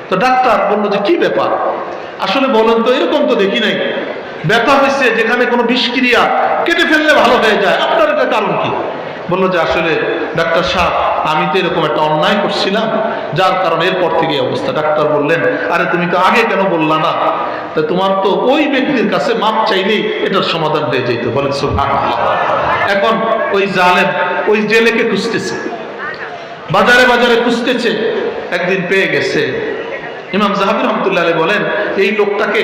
তো ডাক্তার বললো যে কি ব্যাপার, আসলে বলেন তো, এরকম তো দেখি নাই, ব্যথা হয়েছে যেখানে কোনো বিষক্রিয়া, কেটে ফেললে ভালো হয়ে যায়, আপনার এটা কারণ কি? বললো যে আসলে ডাক্তার সাহেব, আমি তো এরকম একটা অন্যায় করছিলাম, যার কারণে এরপর থেকে এই অবস্থা। ডাক্তার বললেন, আরে তুমি তো আগে কেন বললা না? তা তোমার তো ওই ব্যক্তির কাছে মাপ চাইলেই এটার সমাধান হয়ে যেত। বলেন সুবহানাল্লাহ। এখন ওই জালেম ওই জেলেকে খুঁজতেছে, বাজারে বাজারে খুঁজতেছে, একদিন পেয়ে গেছে। ইমাম যাহাবী রাহমাতুল্লাহ আলাইহি বলেন, এই লোকটাকে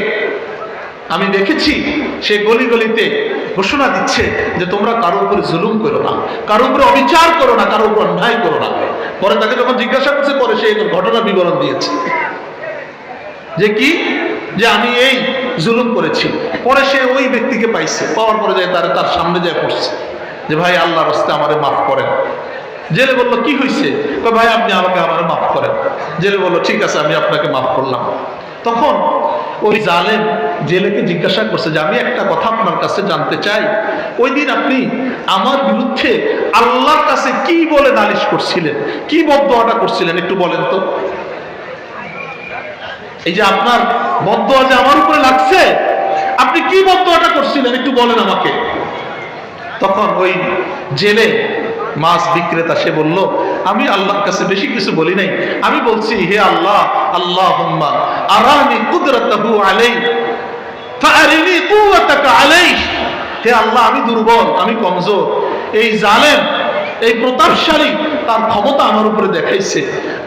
আমি দেখেছি, সে গলি গলিতে ঘোষণা দিচ্ছে যে তোমরা কারো উপরে জুলুম করো না, কারো উপরে অবিচার করো না, কারো উপর অন্যায় করো না। পরে তাকে যখন জিজ্ঞাসা করছে, পরে সে ঘটনা বিবরণ দিয়েছে যে কি, যে আমি এই জুলুম করেছি। পরে সে ওই ব্যক্তিকে পাইছে, পাওয়ার পরে যায় তার সামনে যায় পড়ছে যে ভাই আল্লাহর রাস্তায় আমারে মাফ করেন। জেলে বললো কি হয়েছে? ভাই আপনি আমাকে মাফ করেন। জেলে বললো ঠিক আছে, আমি আপনাকে মাফ করলাম। তখন ওই জালেম জেলেকে জিজ্ঞাসা করছে যে আমি একটা কথা আপনার কাছে জানতে চাই, ওই দিন আপনি আমার বিরুদ্ধে আল্লাহর কাছে কি বলে নালিশ করছিলেন, কি বদদোয়াটা করছিলেন, একটু বলেন তো। এই যে আপনার বদদোয়া যে আমার উপরে লাগছে, আপনি কি বদদোয়াটা করছিলেন, একটু বলেন আমাকে। তখন ওই জেলে মাছ বিক্রেতা সে বলল, আমি আল্লাহর কাছে বেশি কিছু বলি নাই, আমি বলছি হে আল্লাহ, আল্লাহুম্মা আরানি কুদরাতাহু আলাই ফাআরিনি কুওয়াতাকা আলাই। হে আল্লাহ, আমি দুর্বল, আমি কমজোর, এই জালেম, এই প্রতাপশালী তার ক্ষমতা আমার উপরে দেখাইছে,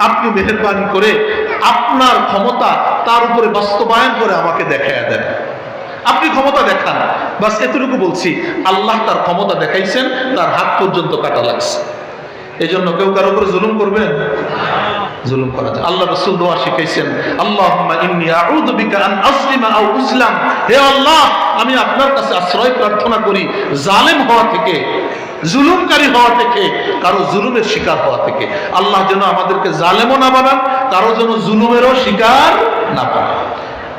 আপনি মেহেরবানি করে আপনার ক্ষমতা তার উপরে বাস্তবায়ন করে আমাকে দেখাইয়া দেন, আপনি ক্ষমতা দেখান। বাস এতটুকু বলছি। আল্লাহ তার ক্ষমতা দেখাইছেন, তার হাত পর্যন্ত কাটা লাগছে। এই জন্য কেউ কারো উপরে জুলুম করবেন, জুলুম করা যায়। আল্লাহ রাসূল দোয়া শিখাইছেন, আল্লাহুম্মা ইন্নী আউযু বিকা আন আসলিমা আও উসলাম। হে আল্লাহ, আমি আপনার কাছে আশ্রয় প্রার্থনা করি জালেম হওয়া থেকে, জুলুমকারী হওয়া থেকে, কারো জুলুমের শিকার হওয়া থেকে। আল্লাহ যেন আমাদেরকে জালেমও না বানান, কারো যেন জুলুমেরও শিকার না বানান।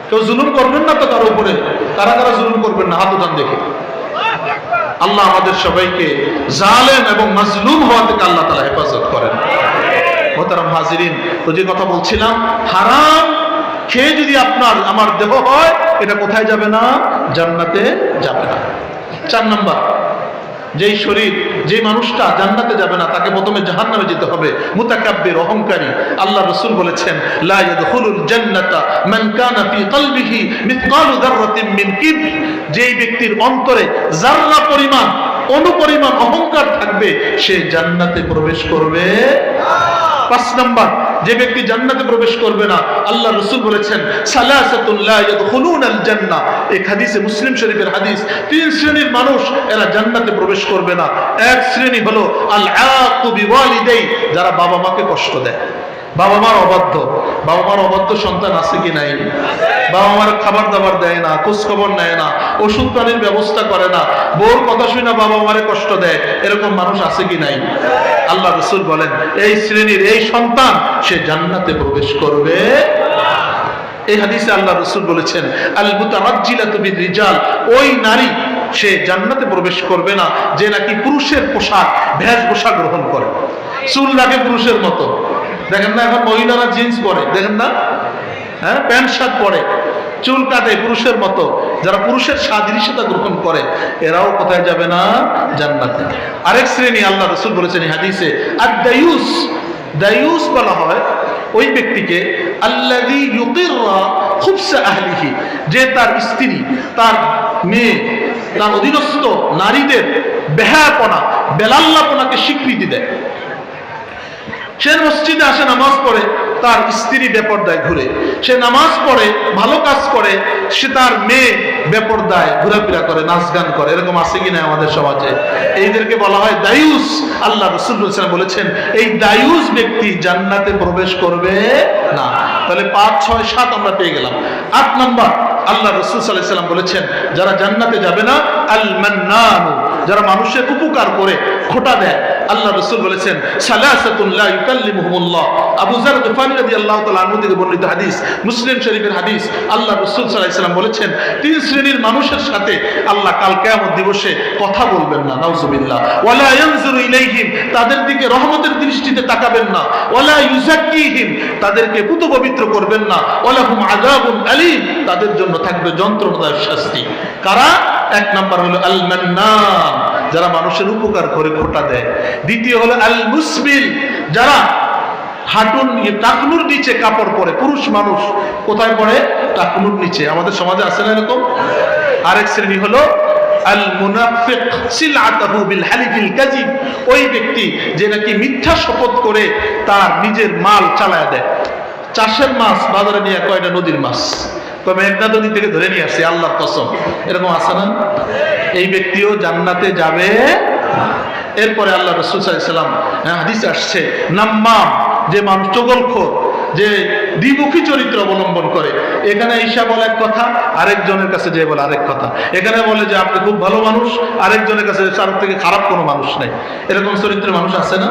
কেউ জুলুম করবেন না তো কারো উপরে। কারা কারা জুলুম করবেন না, হাত উঠান দেখে। আল্লাহ আমাদের সবাইকে জালেম এবং মাজলুম হওয়া থেকে আল্লাহ তাআলা হেফাজত করেন। মোহতারাম হাজিরিন, তো যে কথা বলছিলাম, হারাম খেয়ে যদি আমার দেহ হয়, এটা কোথায় যাবে না? জান্নাতে যাবে না। 4 নাম্বার, যেই শরীর, যে মানুষটা জান্নাতে যাবে না, তাকে প্রথমে জাহান্নামে যেতে হবে। মুতাকাব্বির, অহংকারী। আল্লাহ রাসূল বলেছেন, লা ইয়াদখুলুল জান্নাতা মান কানা ফি কলবিহি মিসকালু যাররাতিন মিন কিবর। যেই ব্যক্তির অন্তরে যাররা পরিমাণ, অনুপরিমাণ অহংকার থাকবে, সে জান্নাতে প্রবেশ করবে না। 5 নাম্বার, যে ব্যক্তি জান্নাতে প্রবেশ করবে না, আল্লাহ রাসূল বলেছেন, সালাসাতুন লা ইয়াদখুলুনাল জান্নাহ। এই হাদিসে, মুসলিম শরীফের হাদিস। 3 শ্রেণীর মানুষ এরা জান্নাতে প্রবেশ করবে না। এক শ্রেণী হলো আল আaqu বিওয়ালিদাই, যারা বাবা মাকে কষ্ট দেয়, বাবা মার অবাধ্য। বাবা মার অবাধ্য সন্তান আছে কি নাই? বাবা মার খাবার দাবার দেয় না, খোঁজ খবর নেয় না, ওষুধ পানির ব্যবস্থা করে না, বউর কথা শুনে বাবা মারে কষ্ট দেয়, এরকম মানুষ আছে কি নাই? আল্লাহ রাসূল বলেন, এই শ্রেণীর এই সন্তান সে জান্নাতে প্রবেশ করবে। এই হাদিসে আল্লাহ রাসূল বলেছেন, আল মুতারাজ্জিলাতু বির-রিজাল, ওই নারী সে জান্নাতে প্রবেশ করবে না যে নাকি পুরুষের পোশাক, বেশভূষা গ্রহণ করে, চুল রাখে পুরুষের মতো। দেখেন না এখন মহিলারা জিন্স পরে, দেখেন না, হ্যাঁ, প্যান্ট শার্ট পরে, চুল কাটে পুরুষের মতো, যারা পুরুষের সাদৃশ্যতা গ্রহণ করে, এরাও কোথায় যাবে না? জান্নাতে। আরেক শ্রেণী আল্লাহ রাসূল বলেছেন এই হাদিসে, আদ-দায়ুস, দায়ুস বলা হয় ওই ব্যক্তিকে, আল্লাযী ইউকিররা খুবসা আহলিহি, যে তার স্ত্রী, তার মেয়ে, তার অধীনস্থ নারীদের বেহায়াপনা, বেলাল্লাপনাকে স্বীকৃতি দেয়। সে মসজিদে আসে, নামাজ পড়ে, তার স্ত্রী বেপরদায় ঘুরে। সে নামাজ পড়ে, ভালো কাজ করে, সে তার মেয়ে বেপরদায় ঘোরাফেরা করে, নাচ গান করে। এরকম আছে কিনা আমাদের সমাজে? এইদেরকে বলা হয় দায়ুস। আল্লাহ রাসূল বলেছেন, এই দায়ুস ব্যক্তি জান্নাতে প্রবেশ করবে না। তাহলে 5, 6, 7 আমরা পেয়ে গেলাম। 8 নাম্বার, আল্লাহ রাসূল সাল্লাল্লাহু আলাইহি ওয়াসাল্লাম বলেছেন যারা জান্নাতে যাবে না আল মান্নান, যারা মানুষের উপকার করে খোটা দেয়। আল্লাহ রাসূল বলেছেন সালাসাতুন লা ইউকাল্লিমুহুমুল্লাহ। আবু যার গফারি রাদিয়াল্লাহু তাআলা আনহু থেকে বর্ণিত হাদিস, মুসলিম শরীফের হাদিস। আল্লাহ রাসূল সাল্লাল্লাহু আলাইহি ওয়াসাল্লাম বলেছেন তিন শ্রেণীর মানুষের সাথে আল্লাহ কাল কিয়ামত দিবসে কথা বলবেন না, নাউজুবিল্লাহ। ওয়ালা ইয়ানজুরু ইলাইহিম, তাদের দিকে রহমতের দৃষ্টিতে তাকাবেন না। ওয়ালা ইউযাক্কিহিম, তাদেরকে পুত পবিত্র করবেন না। ওয়ালাহুম আযাবুন আলীম, তাদের জন্য থাকবে যন্ত্রণাদায়ক শাস্তি। কারা? এক নাম্বার হলো আল মান্নান, যারা মানুষের উপকার করে খোটা দেয়। দ্বিতীয় হলো আল মুসবিল, যারা হাঁটুর টাকনুর নিচে কাপড় পরে। পুরুষ মানুষ কোথায় পরে? টাকনুর নিচে। আমাদের সমাজে আছে না এরকম? আরেক শ্রেণী হলো আল মুনাফিক সিলআতাহু বিল হালিফিল কাযিব, ওই ব্যক্তি যে নাকি মিথ্যা শপথ করে তার নিজের মাল চালায় দেয়। চাষের মাছ বাজারে নিয়ে কয়টা নদীর মাছ, তবে মেঘনা নদী থেকে ধরে নিয়ে আসছে, আল্লাহর কসম। এরকম আছে না? এই ব্যক্তিও জান্নাতে যাবে। এরপরে আল্লাহ রাসূল সাল্লাল্লাহু আলাইহি ওয়াসাল্লাম হাদিসে আসছে নাম্মাম, যে মানুষ চগলখোর, যে দ্বিমুখী চরিত্র অবলম্বন করে। এখানে ঈশা বলে এক কথা, আরেকজনের কাছে যে বলে আরেক কথা। এখানে বলে যে আপনি খুব ভালো মানুষ, আরেকজনের কাছে তার থেকে খারাপ কোনো মানুষ নাই। এরকম চরিত্রের মানুষ আছে না?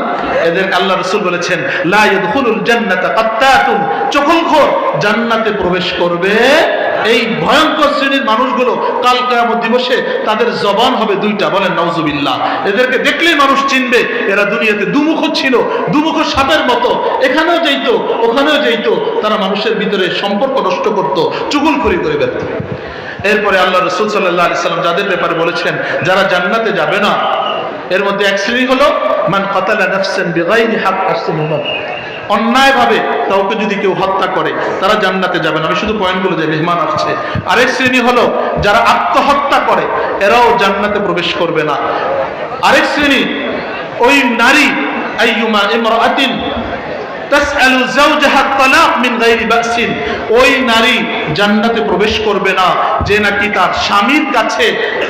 এদের আল্লাহ রাসূল বলেছেন লা ইয়াদখুলুল জান্নাতা কাত্তাতুন, চগলখোর জান্নাতে প্রবেশ করবে। এই ভয়ঙ্কর শ্রেণীর মানুষগুলো কাল কিয়ামত দিবসে তাদের জবান হবে দুইটা, বলেন নাউজুবিল্লাহ। এদেরকে দেখলেই মানুষ চিনবে এরা দুনিয়াতে দুমুখ ছিল, দুমুখ সাপের মতো, এখানেও যাইতো ওখানেও যাইতো। তারা মানুষের ভিতরে সম্পর্ক নষ্ট করত, চুগলখড়ি করে বেরত। এরপরে আল্লাহ রাসূল সাল্লাল্লাহু আলাইহি ওয়াসাল্লাম যাদের ব্যাপারে বলেছেন যারা জান্নাতে যাবে না, এর মধ্যে এক শ্রেণী হলো মান কাতালা নাফসান বিগাইরি হক, অন্যায়ভাবে কাউকে যদি কেউ হত্যা করে তারা জান্নাতে যাবে না। আমি শুধু পয়েন্টগুলো যে মেহমান আসছে। আরেক শ্রেণী হলো যারা আত্মহত্যা করে, এরাও জান্নাতে প্রবেশ করবে না। আরেক শ্রেণী ওই নারী আইয়ুমা ইমরাআতিন তাসআলু যাওজাহা তালাক মিন গায়রি বাসিন, ওই নারী জান্নাতে প্রবেশ করবে না যে নাকি তার স্বামীর কাছে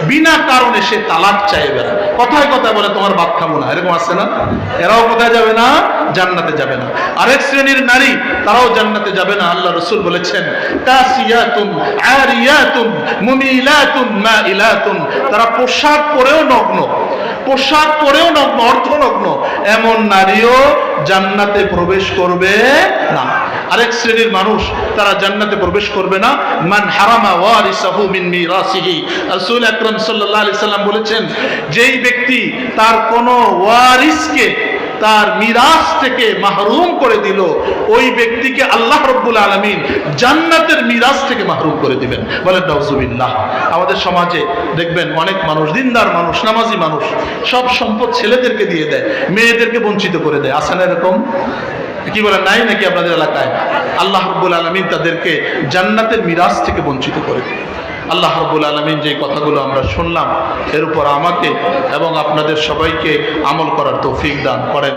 বিনা কারণে সে তালাক চাইবে না। কথায় কথায় বলে তোমার ভাত খাবো না, এরকম আছে না? এরাও কোথায় যাবে না? জান্নাতে যাবে না। আরেক শ্রেণীর নারী, তারাও জান্নাতে যাবে না। আল্লাহ রাসূল বলেছেন কাসিয়াতুন আরিয়াতুন মুমিলাতুন মাইলাতুন, তারা পোশাক পরেও নগ্ন, পোশাক পরেও নগ্ন, অর্ধনগ্ন, এমন নারীও জান্নাতে প্রবেশ করবে না। আরেক শ্রেণীর মানুষ, তারা জান্নাতে প্রবেশ করবে না মান হারামা ওয়ারিসাহু মিন মিরাসিহি। রাসূল আকরাম সাল্লাল্লাহু আলাইহি সাল্লাম বলেছেন যেই ব্যক্তি তার কোনো ওয়ারিসকে তার মিরাস থেকে মাহরুম করে দিল, ওই ব্যক্তিকে আল্লাহ রাব্বুল আলামিন জান্নাতের মিরাস থেকে মাহরুম করে দিবেন, বলেন নাউজুবিল্লাহ। আমাদের সমাজে দেখবেন অনেক মানুষ, দিনদার মানুষ, নামাজি মানুষ, সব সম্পদ ছেলেদেরকে দিয়ে দেয়, মেয়েদেরকে বঞ্চিত করে দেয়। আছে না এরকম? কি বলেন, নাই নাকি আপনাদের এলাকায়? আল্লাহ রাব্বুল আলামিন তাদেরকে জান্নাতের মিরাস থেকে বঞ্চিত করে দেয়। আল্লাহ রাব্বুল আলামিন যে কথাগুলো আমরা শুনলাম এর উপর আমাকে এবং আপনাদের সবাইকে আমল করার তৌফিক দান করেন।